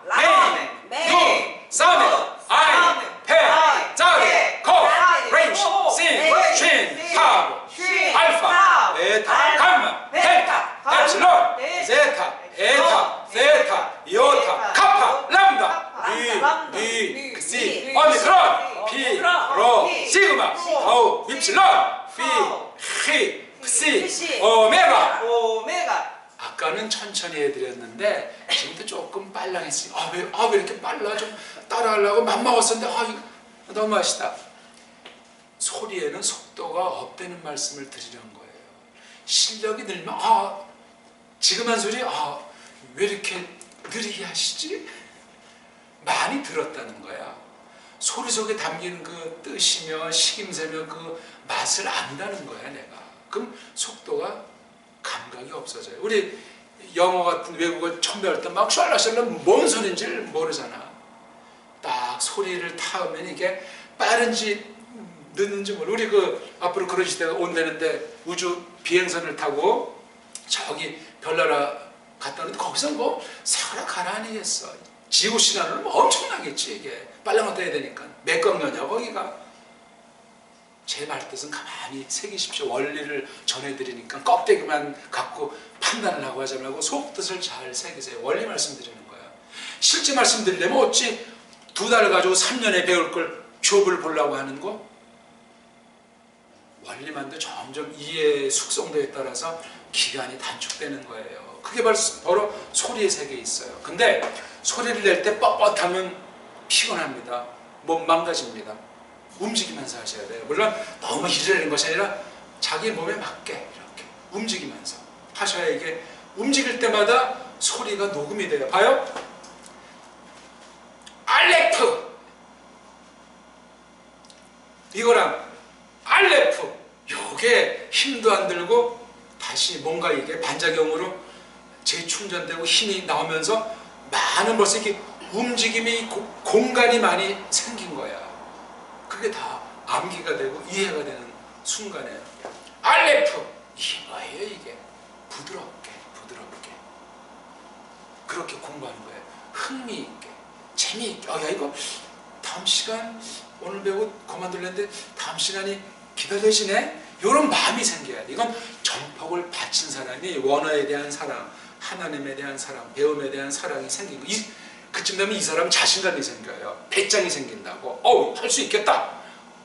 S1: 라멘 메인 눈 사멘 아인 페 자드 코 레인지 신 타브 알파 베타 감마 델타 엡실론 제타 에타 세타 이오타 카파 람다 미 시 오미크론 피 로 시그마 타우 윕실론 피 시 오메가. 아까는 천천히 해드렸는데 지금도 조금 빨랑했어요. 왜 이렇게 빨라? 좀 따라하려고 맘먹었었는데 이거 너무 맛있다. 소리에는 속도가 없다는 말씀을 드리는 거예요. 실력이 늘면 지금 한 소리 왜 이렇게 느리게 하시지? 많이 들었다는 거야. 소리 속에 담긴 그 뜻이며 식임새며 그 맛을 안다는 거야 내가. 그럼 속도가 감각이 없어져요. 우리 영어 같은 외국어 처음 배울 때 막 샬라샬라 뭔 소리인지를 모르잖아. 딱 소리를 타면 이게 빠른지 늦는지 모르. 우리 그 앞으로 그런 시대가 온다는데 우주 비행선을 타고 저기 별나라 갔다 오는데 거기서 뭐 세월아 가라앉겠어. 지구 시간으로 뭐 엄청나겠지 이게. 빨랑 갔다 해야 되니까. 몇 광년이야 거기가. 제 말뜻은 가만히 새기십시오. 원리를 전해드리니까 껍데기만 갖고 판단을 하고 하지 말고 속뜻을 잘 새기세요. 원리 말씀드리는 거야. 실제 말씀드리려면 어찌 2달 가지고 3년에 배울 걸 좁을 보려고 하는 거? 원리만도 점점 이해의 숙성도에 따라서 기간이 단축되는 거예요. 그게 바로 소리의 세계에 있어요. 근데 소리를 낼 때 뻣뻣하면 피곤합니다. 몸 망가집니다. 움직이면서 하셔야 돼요. 물론 너무 일을 것이 아니라 자기 몸에 맞게 이렇게 움직이면서 하셔야 이게 움직일 때마다 소리가 녹음이 돼요. 봐요. 알레프 이거랑 알레프 요게 힘도 안 들고 다시 뭔가 이게 반작용으로 재충전되고 힘이 나오면서 많은 벌써 이렇게 움직임이 공간이 많이 생긴 거야. 그게 다 암기가 되고 이해가 되는 순간에 알레프 이게 뭐예요 이게? 부드럽게 그렇게 공부하는 거예요. 흥미있게 재미있게. 야 이거 다음 시간 오늘 배우고 그만둘랬는데 다음 시간이 기다려지네? 이런 마음이 생겨야 돼. 이건 전폭을 바친 사람이 원어에 대한 사랑, 하나님에 대한 사랑, 배움에 대한 사랑이 생긴 거. 그쯤 되면 이 사람 자신감이 생겨요. 배짱이 생긴다고. 할 수 있겠다.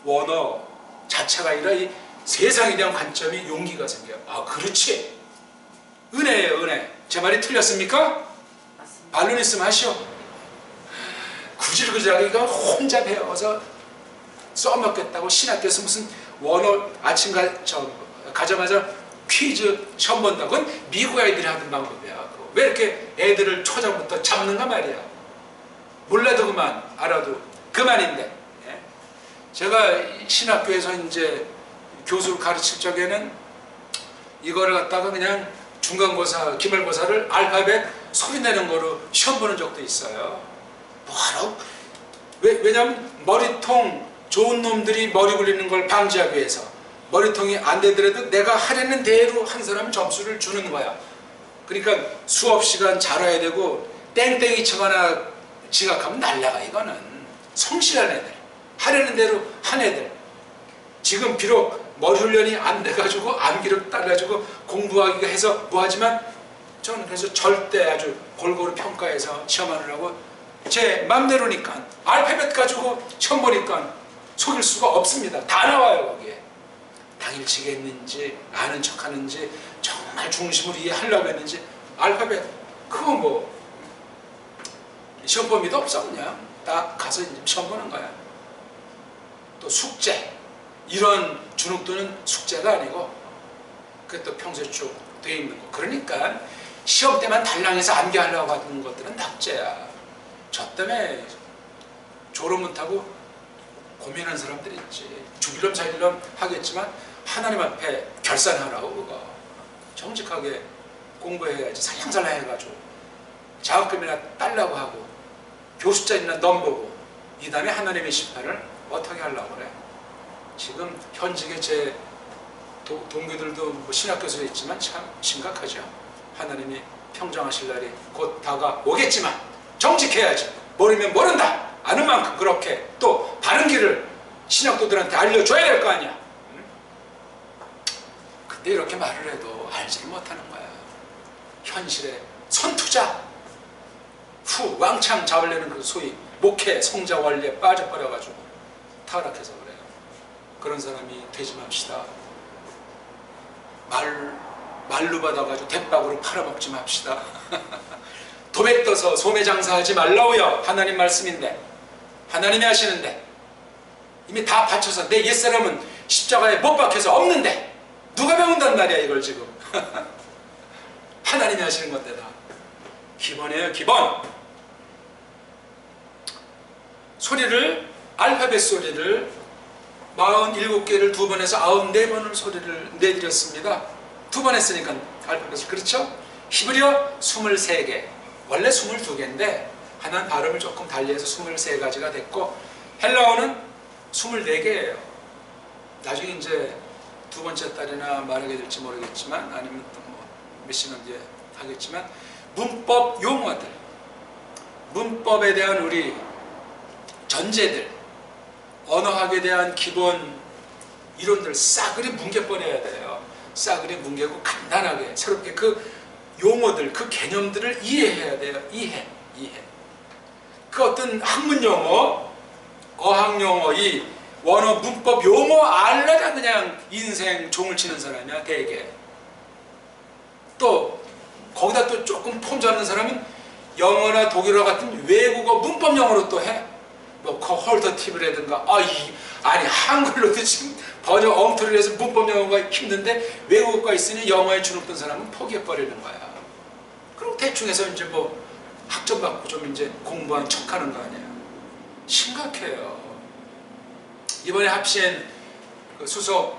S1: 원어 자체가 아니라 이 세상에 대한 관점이 용기가 생겨요. 아 그렇지. 은혜예요 은혜. 제 말이 틀렸습니까?
S2: 맞습니다.
S1: 반론 있으면 하시오. 구질구질하게 이거 혼자 배워서 써먹겠다고 신학교에서 무슨 원어 아침 가자마자 퀴즈 시험 본다고. 그건 미국 아이들이 하던 방법이야. 왜 이렇게 애들을 초장부터 잡는가 말이야. 몰라도 그만, 알아도 그만인데. 제가 신학교에서 이제 교수를 가르칠 적에는 이거를 갖다가 그냥 중간고사, 기말고사를 알파벳 소리 내는 거로 시험 보는 적도 있어요. 뭐하러? 왜냐면 머리통 좋은 놈들이 머리 굴리는 걸 방지하기 위해서. 머리통이 안 되더라도 내가 하려는 대로 한 사람은 점수를 주는 거야. 그러니까 수업 시간 잘 와야 되고 땡땡이 치거나 지각하면 날라가. 이거는 성실한 애들, 하려는 대로 한 애들. 지금 비록 머리 훈련이 안 돼가지고 암기력 따라가지고 공부하기가 해서 뭐하지만 저는 그래서 절대 아주 골고루 평가해서 시험하느라고 제 맘대로니까 알파벳 가지고 시험 보니까 속일 수가 없습니다. 다 나와요 거기에. 당일치기 했는지 아는 척하는지 정말 중심으로 이해하려고 했는지 알파벳 그거 뭐 시험 범위도 없어. 그냥 딱 가서 이제 시험 보는 거야. 또 숙제 이런 주눅드는 숙제가 아니고 그게 또 평소에 쭉 돼 있는 거. 그러니까 시험 때만 달랑해서 암기하려고 하는 것들은 낙제야. 저 때문에 졸업 못하고 고민하는 사람들이 있지. 죽일럼 살릴럼 하겠지만 하나님 앞에 결산하라고. 그거 정직하게 공부해야지. 살랑살랑 해가지고 장학금이나 딸라고 하고 교수자리나 넘보고 이 다음에 하나님의 심판을 어떻게 하려고 그래. 지금 현직에 제 동기들도 뭐 신학교수에 있지만 참 심각하죠. 하나님이 평정하실 날이 곧 다가오겠지만 정직해야지. 모르면 모른다. 아는 만큼 그렇게 또 바른 길을 신학도들한테 알려줘야 될 거 아니야. 근데 이렇게 말을 해도 알지를 못하는 거야. 현실에 선투자 후 왕창 잡으려는 그 소위 목회 성자 원리에 빠져버려가지고 타락해서 그래요. 그런 사람이 되지 맙시다. 말로 받아가지고 대박으로 팔아먹지 맙시다. 도배 떠서 소매 장사하지 말라고요. 하나님 말씀인데 하나님이 하시는데 이미 다 바쳐서 내 옛사람은 십자가에 못 박혀서 없는데 누가 배운단 말이야 이걸 지금. 하나님이 하시는 건데 다 기본이에요. 기본. 소리를 알파벳 소리를 47개를 2번 해서 94번을 소리를 내드렸습니다. 2번 했으니까 알파벳을. 그렇죠? 히브리어 23개, 원래 22개인데 하나는 발음을 조금 달리해서 23가지가 됐고, 헬라어는 24개예요. 나중에 이제 두 번째 딸이나 말하게 될지 모르겠지만, 아니면 또 뭐 몇 시간 뒤에 하겠지만, 문법 용어들, 문법에 대한 우리 전제들, 언어학에 대한 기본 이론들 싸그리 뭉개버려야 돼요. 싸그리 뭉개고 간단하게 새롭게 그 용어들, 그 개념들을 이해해야 돼요. 이해. 그 어떤 학문 용어, 어학 용어, 이 원어 문법 용어 알려다 그냥 인생 종을 치는 사람이야, 대개. 또 거기다 또 조금 폼 잡는 사람은 영어나 독일어 같은 외국어 문법 영어로 또 해. 뭐 헐터팁이라든가. 아니 한글로도 지금 번역 엉터리를 해서 문법 영어가 힘든데 외국어가 있으니 영어에 주눅든 사람은 포기해버리는 거야. 그리고 대충 해서 이제 뭐 학점 받고 좀 이제 공부한 척하는 거 아니에요. 심각해요. 이번에 합시엔 그 수석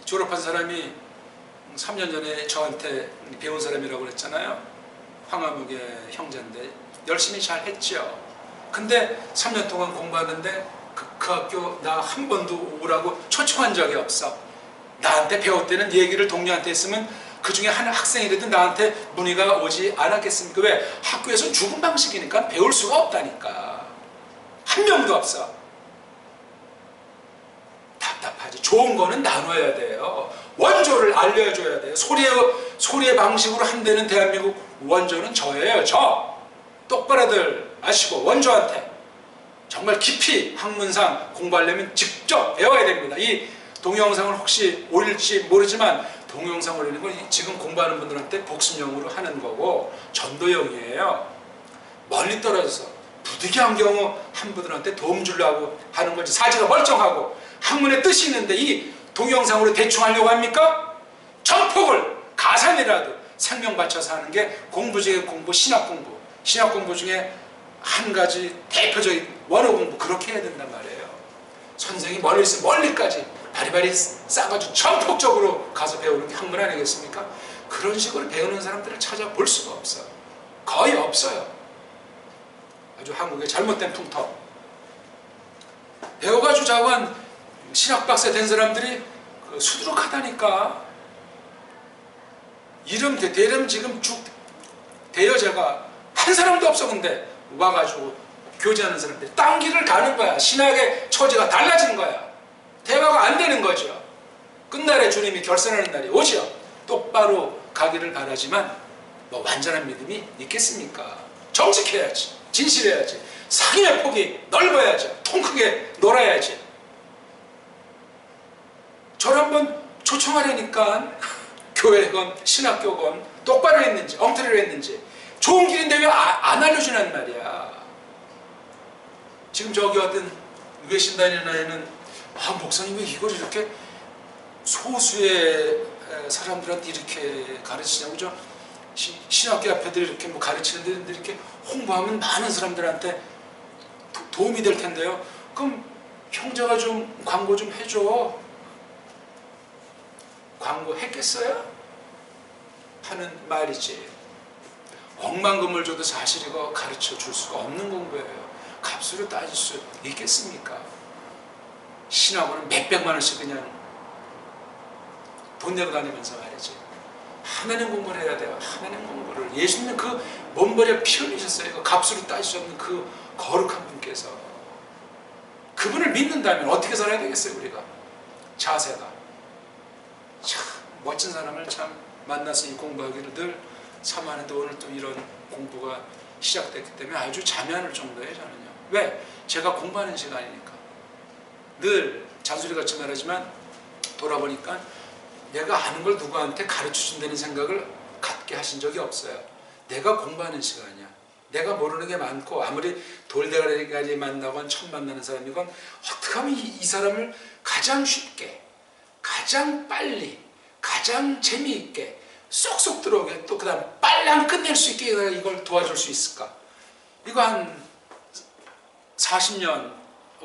S1: 졸업한 사람이 3년 전에 저한테 배운 사람이라고 그랬잖아요. 황화묵의 형제인데 열심히 잘 했죠. 근데 3년 동안 공부하는데 그 학교 나 한 번도 오라고 초청한 적이 없어. 나한테 배울 때는 얘기를 동료한테 했으면 그 중에 한 학생이라도 나한테 문의가 오지 않았겠습니까? 왜? 학교에서 죽은 방식이니까 배울 수가 없다니까. 한 명도 없어. 답답하지. 좋은 거는 나눠야 돼요. 원조를 알려줘야 돼요. 소리의 방식으로 한다는 대한민국 원조는 저예요. 저. 똑바로들 아시고 원조한테 정말 깊이 학문상 공부하려면 직접 배워야 됩니다. 이 동영상을 혹시 올릴지 모르지만 동영상 올리는 건 지금 공부하는 분들한테 복습용으로 하는 거고 전도용이에요. 멀리 떨어져서 부득이한 경우 한 분들한테 도움 주려고 하는 거지. 사지가 멀쩡하고 학문의 뜻이 있는데 이 동영상으로 대충 하려고 합니까? 전폭을 가산이라도 생명 바쳐서 하는 게 공부 중에 공부, 신학 공부. 신학 공부 중에 한 가지 대표적인 원어 공부, 그렇게 해야 된단 말이에요. 선생이 멀리서 멀리까지 바리바리 싸가지고 전폭적으로 가서 배우는 게 학문 아니겠습니까? 그런 식으로 배우는 사람들을 찾아볼 수가 없어요. 거의 없어요. 아주 한국의 잘못된 풍토. 배워가지고 자관 신학박사 된 사람들이 수두룩하다니까. 이름 대름 지금 쭉 대여자가 한 사람도 없어. 근데 와가지고 교제하는 사람들이 딴 길을 가는 거야. 신학의 처지가 달라진 거야. 대화가 안 되는 거죠. 끝날에 주님이 결산하는 날이 오죠. 똑바로 가기를 바라지만 뭐 완전한 믿음이 있겠습니까? 정직해야지. 진실해야지. 상의 폭이 넓어야죠. 통 크게 놀아야지. 저를 한번 초청하려니까 교회건 신학교건 똑바로 했는지 엉터리로 했는지 좋은 길인데 왜 안 알려주는 말이야. 지금 저기 어떤 외신단이나에는 목사님 왜 이걸 이렇게 소수의 사람들한테 이렇게 가르치냐고. 저 신학교 앞에들 이렇게 뭐 가르치는데 이렇게 홍보하면 많은 사람들한테 도움이 될 텐데요. 그럼 형제가 좀 광고 좀 해줘. 광고 했겠어요? 하는 말이지. 억만금을 줘도 사실 이거 가르쳐 줄 수가 없는 공부예요. 값으로 따질 수 있겠습니까? 신학원은 몇백만 원씩 그냥 돈 내고 다니면서 말이지. 하나님 공부를 해야 돼요. 하나님 공부를. 예수님은 그 몸버려 피 흘리셨어요. 이거 값으로 따질 수 없는 그 거룩한 분께서. 그분을 믿는다면 어떻게 살아야 되겠어요, 우리가? 자세가. 참 멋진 사람을 참 만나서 이 공부하기를 늘 참하는데 오늘 또 이런 공부가 시작됐기 때문에 아주 잠이 안 올 정도예요, 저는요. 왜? 제가 공부하는 시간이니까. 늘 잔소리 같이 말하지만 돌아보니까 내가 아는 걸 누구한테 가르쳐준다는 생각을 갖게 하신 적이 없어요. 내가 공부하는 시간이야. 내가 모르는 게 많고 아무리 돌대가리까지 만나건 처음 만나는 사람이건 어떻게 하면 이 사람을 가장 쉽게, 가장 빨리, 가장 재미있게 쏙쏙 들어오게 또 그 다음 빨랑 끝낼 수 있게 이걸 도와줄 수 있을까? 이거 한 40년,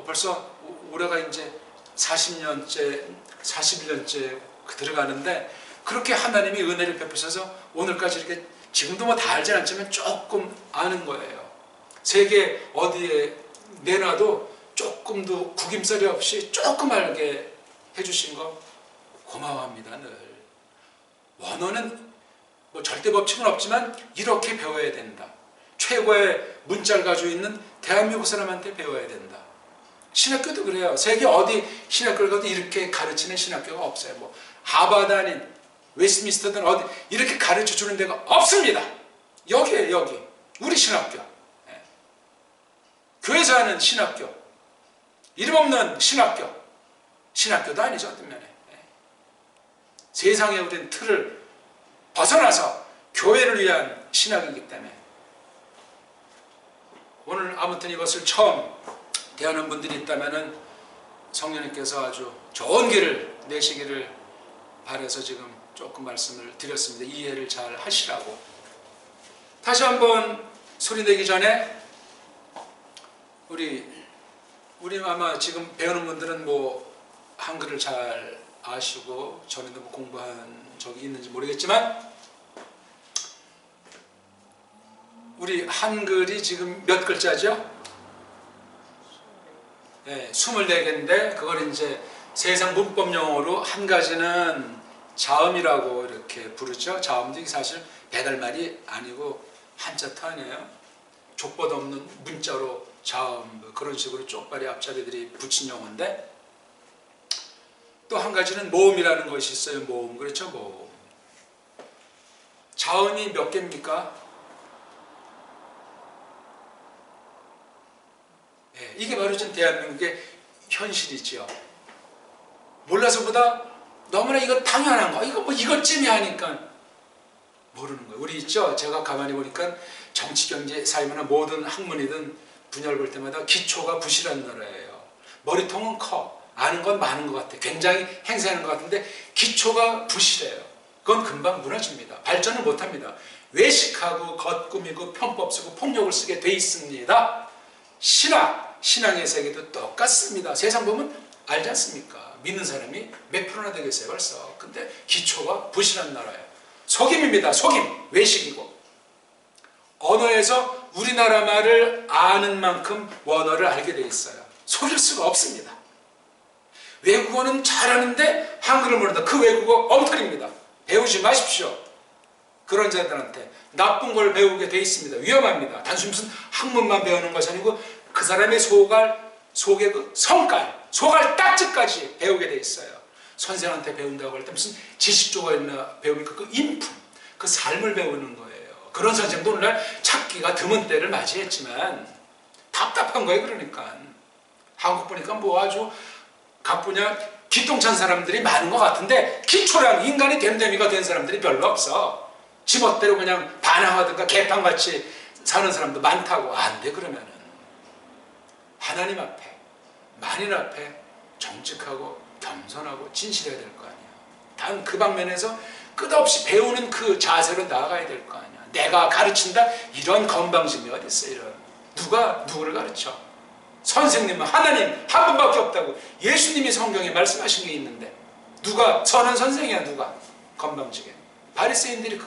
S1: 벌써 올해가 이제 40년째, 41년째 들어가는데 그렇게 하나님이 은혜를 베푸셔서 오늘까지 이렇게 지금도 뭐 다 알진 않지만 조금 아는 거예요. 세계 어디에 내놔도 조금도 구김살이 없이 조금 알게 해주신 거 고마워합니다. 늘. 원어는 뭐 절대 법칙은 없지만 이렇게 배워야 된다. 최고의 문자를 가지고 있는 대한민국 사람한테 배워야 된다. 신학교도 그래요. 세계 어디 신학교를 가도 이렇게 가르치는 신학교가 없어요. 뭐 하버드든 웨스트민스터든 어디 이렇게 가르쳐 주는 데가 없습니다. 여기에요, 여기. 우리 신학교. 예. 교회에서 하는 신학교. 이름 없는 신학교. 신학교도 아니죠, 어떤 면에. 예. 세상의 우리는 틀을 벗어나서 교회를 위한 신학이기 때문에 오늘 아무튼 이것을 처음 대하는 분들이 있다면 성령님께서 아주 좋은 길을 내시기를 바라서 지금 조금 말씀을 드렸습니다. 이해를 잘 하시라고. 다시 한번 소리 내기 전에 우리 아마 지금 배우는 분들은 뭐 한글을 잘 아시고 전에도 뭐 공부한 적이 있는지 모르겠지만 우리 한글이 지금 몇 글자죠? 네, 24개인데 그걸 이제 세상 문법 용어로 한 가지는 자음이라고 이렇게 부르죠. 자음도 사실 배달말이 아니고 한자도 아니에요. 족보도 없는 문자로 자음 그런 식으로 쪽발이 앞자리들이 붙인 용어인데 또 한 가지는 모음이라는 것이 있어요. 모음. 그렇죠? 모음. 자음이 몇 개입니까? 네, 이게 바로 전 대한민국의 현실이죠. 몰라서보다 너무나 이거 당연한 거, 이거 뭐 이것쯤이 하니까 모르는 거예요. 우리 있죠? 제가 가만히 보니까 정치, 경제, 사회문화 모든 학문이든 분야를 볼 때마다 기초가 부실한 나라예요. 머리통은 커. 아는 건 많은 것 같아. 굉장히 행세하는 것 같은데 기초가 부실해요. 그건 금방 무너집니다. 발전을 못합니다. 외식하고 겉꾸미고 편법 쓰고 폭력을 쓰게 돼 있습니다. 신앙의 세계도 똑같습니다. 세상 보면 알지 않습니까? 믿는 사람이 몇 프로나 되겠어요 벌써. 근데 기초가 부실한 나라예요. 속임입니다. 속임. 외식이고. 언어에서 우리나라 말을 아는 만큼 원어를 알게 돼 있어요. 속일 수가 없습니다. 외국어는 잘하는데 한글을 모른다. 그 외국어 엉터리입니다. 배우지 마십시오. 그런 자들한테 나쁜 걸 배우게 돼 있습니다. 위험합니다. 단순히 무슨 학문만 배우는 것이 아니고 그 사람의 속의 그 성깔, 소갈 딱지까지 배우게 돼 있어요. 선생한테 배운다고 할 때 무슨 지식조가 있나 배웁니까? 그 인품, 그 삶을 배우는 거예요. 그런 선생도 오늘날 찾기가 드문 때를 맞이했지만 답답한 거예요. 그러니까 한국 보니까 뭐 아주 각 분야 기똥찬 사람들이 많은 것 같은데 기초랑 인간이 됨됨이가 된 사람들이 별로 없어. 지멋대로 그냥 반항하든가 개판같이 사는 사람도 많다고. 안 돼. 그러면은 하나님 앞에 만인 앞에 정직하고 겸손하고 진실해야 될 거 아니야. 단 그 방면에서 끝없이 배우는 그 자세로 나아가야 될 거 아니야. 내가 가르친다? 이런 건방짐이 어디 있어. 이런. 누가 누구를 가르쳐? 선생님은 하나님 한 분밖에 없다고 예수님이 성경에 말씀하신 게 있는데 누가 선한 선생이야. 누가 건방지게. 바리새인들이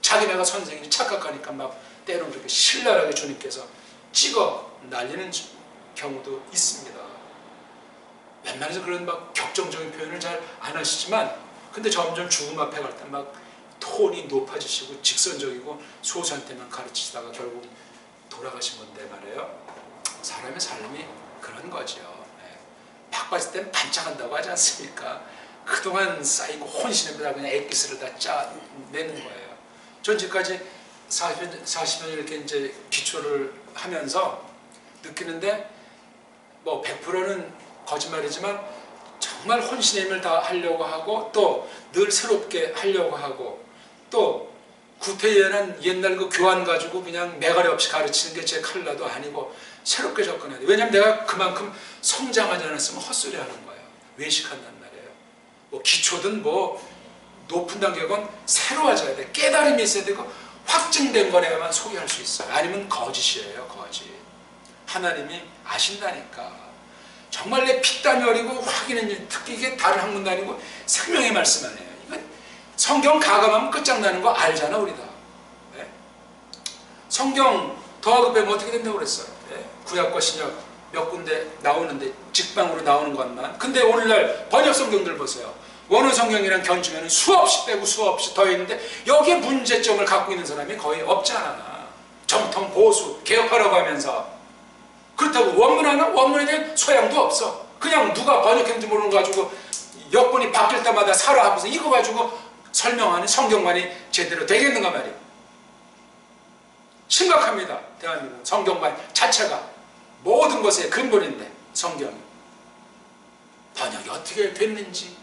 S1: 자기네가 선생님이 착각하니까 막 때로는 그렇게 신랄하게 주님께서 찍어 날리는 경우도 있습니다. 웬만해서 그런 막 격정적인 표현을 잘 안 하시지만 근데 점점 죽음 앞에 갈 때 막 톤이 높아지시고 직선적이고 소수한테만 가르치다가 결국 돌아가신 건데 말이에요. 사람의 삶이 그런 거죠. 팍 봤을 땐 반짝한다고 하지 않습니까? 그동안 쌓이고 혼신에다 그냥 액기스를 다 짜내는 거예요. 전 지금까지 40년 이렇게 이제 기초를 하면서 느끼는데 뭐 100%는 거짓말이지만 정말 혼신의 힘을 다 하려고 하고 또 늘 새롭게 하려고 하고 또 구태연한 옛날 그 교환 가지고 그냥 매가리 없이 가르치는 게 제 칼라도 아니고 새롭게 접근해야 돼. 왜냐하면 내가 그만큼 성장하지 않았으면 헛소리 하는 거예요. 외식한단 말이에요. 뭐 기초든 뭐 높은 단계건 새로워져야 돼. 깨달음이 있어야 되고 확증된 거래야만 소개할 수 있어요. 아니면 거짓이에요. 거짓. 하나님이 아신다니까. 정말 내 피땀이 어리고 확인은 특히 이게 다른 학문도 아니고 생명의 말씀 아니에요. 이건 성경 가감하면 끝장나는 거 알잖아 우리 다. 네? 성경 더하고 빼면 어떻게 된다고 그랬어요? 네? 구약과 신약 몇 군데 나오는데 직방으로 나오는 것만. 근데 오늘날 번역 성경들 보세요. 원어 성경이랑 견주면 수없이 빼고 수없이 더했는데 여기에 문제점을 갖고 있는 사람이 거의 없잖아. 정통 보수 개혁하라고 하면서. 그렇다고 원문 하나 원문에 대한 소양도 없어. 그냥 누가 번역했는지 모르는 거 가지고 여건이 바뀔 때마다 사라 하면서 이거 가지고 설명하는 성경만이 제대로 되겠는가 말이에요. 심각합니다. 대한민국 성경만 자체가 모든 것의 근본인데 성경이 번역이 어떻게 됐는지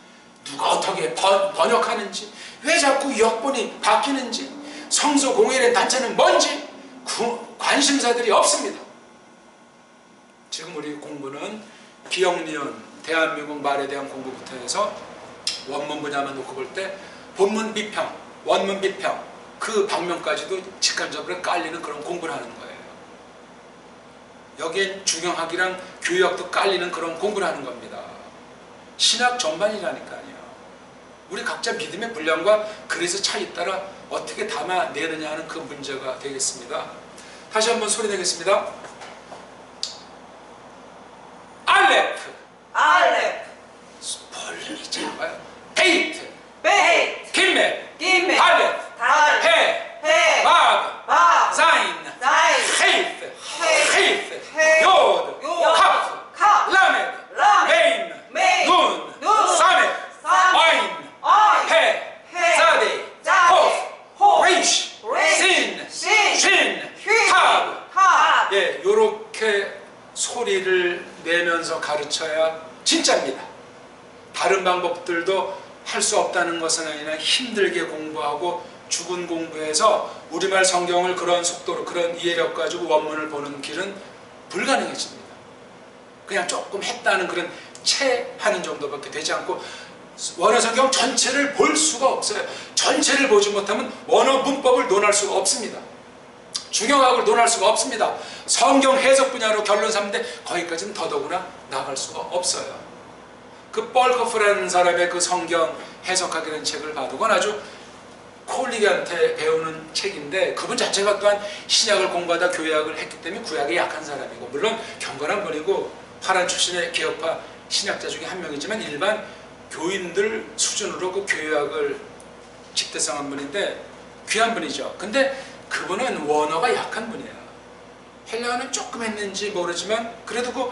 S1: 누가 어떻게 번역하는지 왜 자꾸 여건이 바뀌는지 성서 공회의 단체는 뭔지 관심사들이 없습니다. 지금 우리 공부는 기억니은 대한민국 말에 대한 공부부터 해서 원문 분야만 놓고 볼 때 본문 비평, 원문 비평 그 방면까지도 직관적으로 깔리는 그런 공부를 하는 거예요. 여기엔 중형학이랑 교육학도 깔리는 그런 공부를 하는 겁니다. 신학 전반이라니까요. 우리 각자 믿음의 분량과 그래서 차이 따라 어떻게 담아내느냐 하는 그 문제가 되겠습니다. 다시 한번 소리 내겠습니다. 알레프
S2: 알렙
S1: 스폴링이 작아요. 베이트
S2: 베이트
S1: 김메
S2: 김메
S1: 달렛
S2: 달렛
S1: 해
S2: 해
S1: 바브
S2: 밥
S1: 자인
S2: 자인
S1: 헤이트
S2: 헤이트
S1: 헤이트 요드
S2: 요드
S1: 카프
S2: 카
S1: 라메드
S2: 라메드
S1: 메인
S2: 메인
S1: 눈
S2: 눈
S1: 사메
S2: 사메
S1: 와인
S2: 아이
S1: 해
S2: 해
S1: 자데
S2: 자데
S1: 호
S2: 호
S1: 레이시
S2: 레이시
S1: 신
S2: 신
S1: 쉰 카브
S2: 카
S1: 예, 요렇게 소리를 내면서 가르쳐야 진짜입니다. 다른 방법들도 할 수 없다는 것은 아니라 힘들게 공부하고 죽은 공부해서 우리말 성경을 그런 속도로 그런 이해력 가지고 원문을 보는 길은 불가능해집니다. 그냥 조금 했다는 그런 채 하는 정도밖에 되지 않고 원어 성경 전체를 볼 수가 없어요. 전체를 보지 못하면 원어 문법을 논할 수가 없습니다. 중형학을 논할 수가 없습니다. 성경 해석 분야로 결론 삼는데 거기까지는 더더구나 나갈 수가 없어요. 그 뻘커프라는 사람의 그 성경 해석하기라는 책을 봐도 그건 아주 콜리기한테 배우는 책인데 그분 자체가 또한 신약을 공부하다 교회학을 했기 때문에 구약에 약한 사람이고 물론 경건한 분이고 파란 출신의 개혁파 신학자 중에 한 명이지만 일반 교인들 수준으로 그 교회학을 집대성한 분인데 귀한 분이죠. 근데 그분은 원어가 약한 분이에요. 헬라어는 조금 했는지 모르지만 그래도 그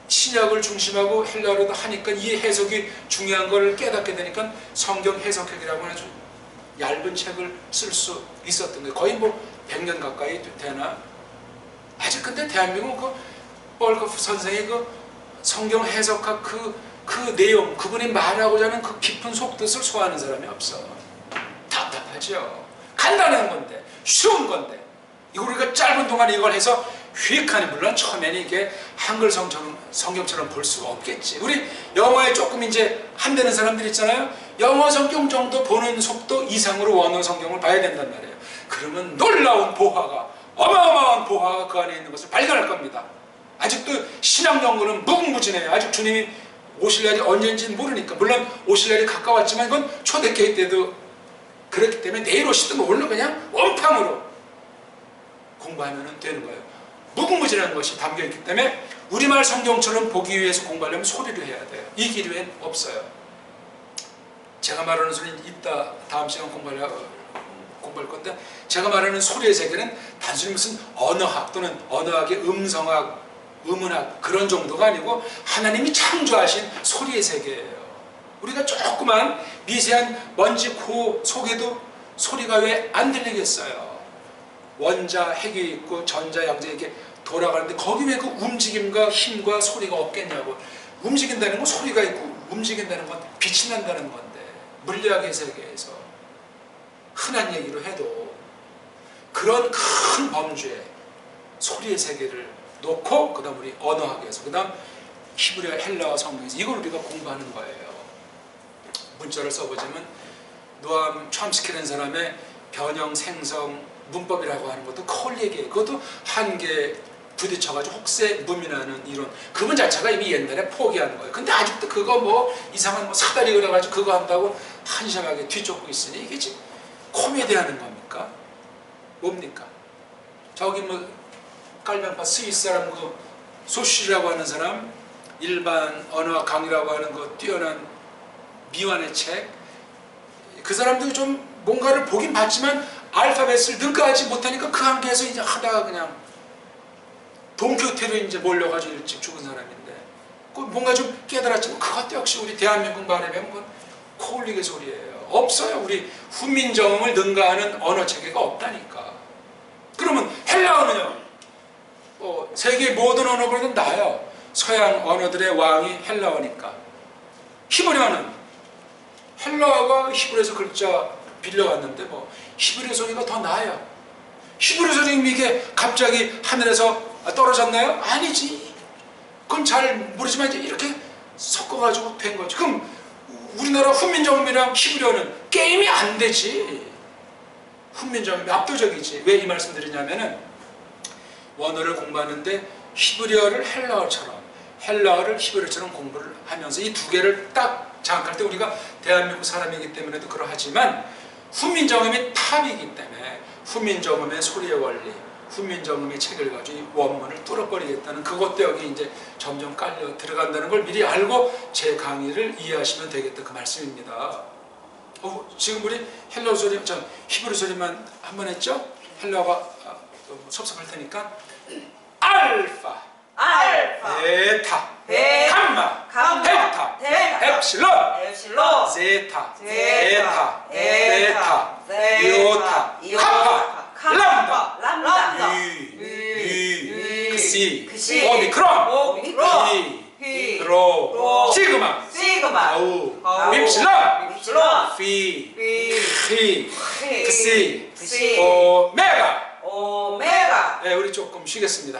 S1: 신약을 중심하고 헬라어로도 하니까 이 해석이 중요한 걸 깨닫게 되니까 성경 해석학이라고 아주 얇은 책을 쓸 수 있었던 거예요. 거의 뭐 100년 가까이 되나? 아직 근데 대한민국 그 뻘커프 선생의 그 성경 해석학 그 내용, 그분이 말하고자 하는 그 깊은 속뜻을 소화하는 사람이 없어. 답답하죠. 간단한 건데, 쉬운 건데, 이거 우리가 짧은 동안에 이걸 해서 휙하니 물론 처음에는 이게 한글 성경처럼 볼 수가 없겠지. 우리 영어에 조금 이제 한되는 사람들 있잖아요. 영어 성경 정도 보는 속도 이상으로 원어 성경을 봐야 된단 말이에요. 그러면 놀라운 보화가, 어마어마한 보화가 그 안에 있는 것을 발견할 겁니다. 아직도 신학 연구는 무궁무진해요. 아직 주님이 오실 날이 언제인지는 모르니까. 물론 오실 날이 가까웠지만 이건 초대교회 때도 그렇기 때문에 내일 오시든 오늘 그냥 원팡으로 공부하면 되는 거예요. 무궁무진한 것이 담겨있기 때문에 우리말 성경처럼 보기 위해서 공부하려면 소리를 해야 돼요. 이 길 외엔 없어요. 제가 말하는 소리는 이따 다음 시간 공부할 건데 제가 말하는 소리의 세계는 단순히 무슨 언어학 또는 언어학의 음성학, 음운학 그런 정도가 아니고 하나님이 창조하신 소리의 세계예요. 우리가 조그만 미세한 먼지 코 속에도 소리가 왜 안 들리겠어요? 원자, 핵이 있고 전자, 양자 이렇게 돌아가는데 거기 왜 그 움직임과 힘과 소리가 없겠냐고. 움직인다는 건 소리가 있고 움직인다는 건 빛이 난다는 건데 물리학의 세계에서 흔한 얘기로 해도 그런 큰 범주에 소리의 세계를 놓고 그 다음 우리 언어학에서 그 다음 히브리어 헬라어 성경에서 이걸 우리가 공부하는 거예요. 문자를 써보자면 노암 촘스키라는 사람의 변형 생성 문법이라고 하는 것도 콜 얘기예요. 그것도 한계 부딪혀가지고 혹세 무민하는 이론. 그분 자체가 이미 옛날에 포기한 거예요. 근데 아직도 그거 뭐 이상한 뭐 사다리 그려가지고 그거 한다고 한심하게 뒤쫓고 있으니 이게 지금 코미디 하는 겁니까? 뭡니까? 저기 뭐 깔방파 스위스 사람 그 소슈라고 하는 사람, 일반 언어와 강의라고 하는 그 뛰어난 미완의 책, 그 사람도 좀 뭔가를 보긴 봤지만 알파벳을 능가하지 못하니까 그 한계에서 이제 하다가 그냥 돈키호테로 이제 몰려가지고 일찍 죽은 사람인데, 그 뭔가 좀 깨달았지만 그것도 역시 우리 대한민국 말에 보면 코올리게 소리예요. 없어요. 우리 훈민정음을 능가하는 언어 체계가 없다니까. 그러면 헬라어는요? 세계 모든 언어보다는 나아요. 서양 언어들의 왕이 헬라어니까. 히브리어는 헬라어가 히브리에서 글자 빌려왔는데 뭐 히브리 소리가 더 나아요. 히브리 소리 이게 갑자기 하늘에서 떨어졌나요? 아니지. 그건 잘 모르지만 이제 이렇게 섞어가지고 된 거죠. 그럼 우리나라 훈민정음이랑 히브리어는 게임이 안 되지. 훈민정음이 압도적이지. 왜 이 말씀 드리냐면은 원어를 공부하는데 히브리어를 헬라어처럼, 헬라어를 히브리어처럼 공부를 하면서 이 두 개를 딱 장악할 때 우리가 대한민국 사람이기 때문에도 그러하지만 훈민정음이 탑이기 때문에 훈민정음의 소리의 원리, 훈민정음의 책을 가지고 이 원문을 뚫어버리겠다는 그것도 여기 이제 점점 깔려 들어간다는 걸 미리 알고 제 강의를 이해하시면 되겠다 그 말씀입니다. 지금 우리 헬라어 소리, 히브리 소리만 한 번 했죠? 헬라어가 섭섭할 테니까 알파, 베타, 감마, 델타, 엡실론, 제타, 베타, 이오타, 카파, 람다, 유, 크시, 오미크론, 피, 로, 시그마, 아우, 밉실론, 피, 크시, 오메가. 네, 우리 조금 쉬겠습니다.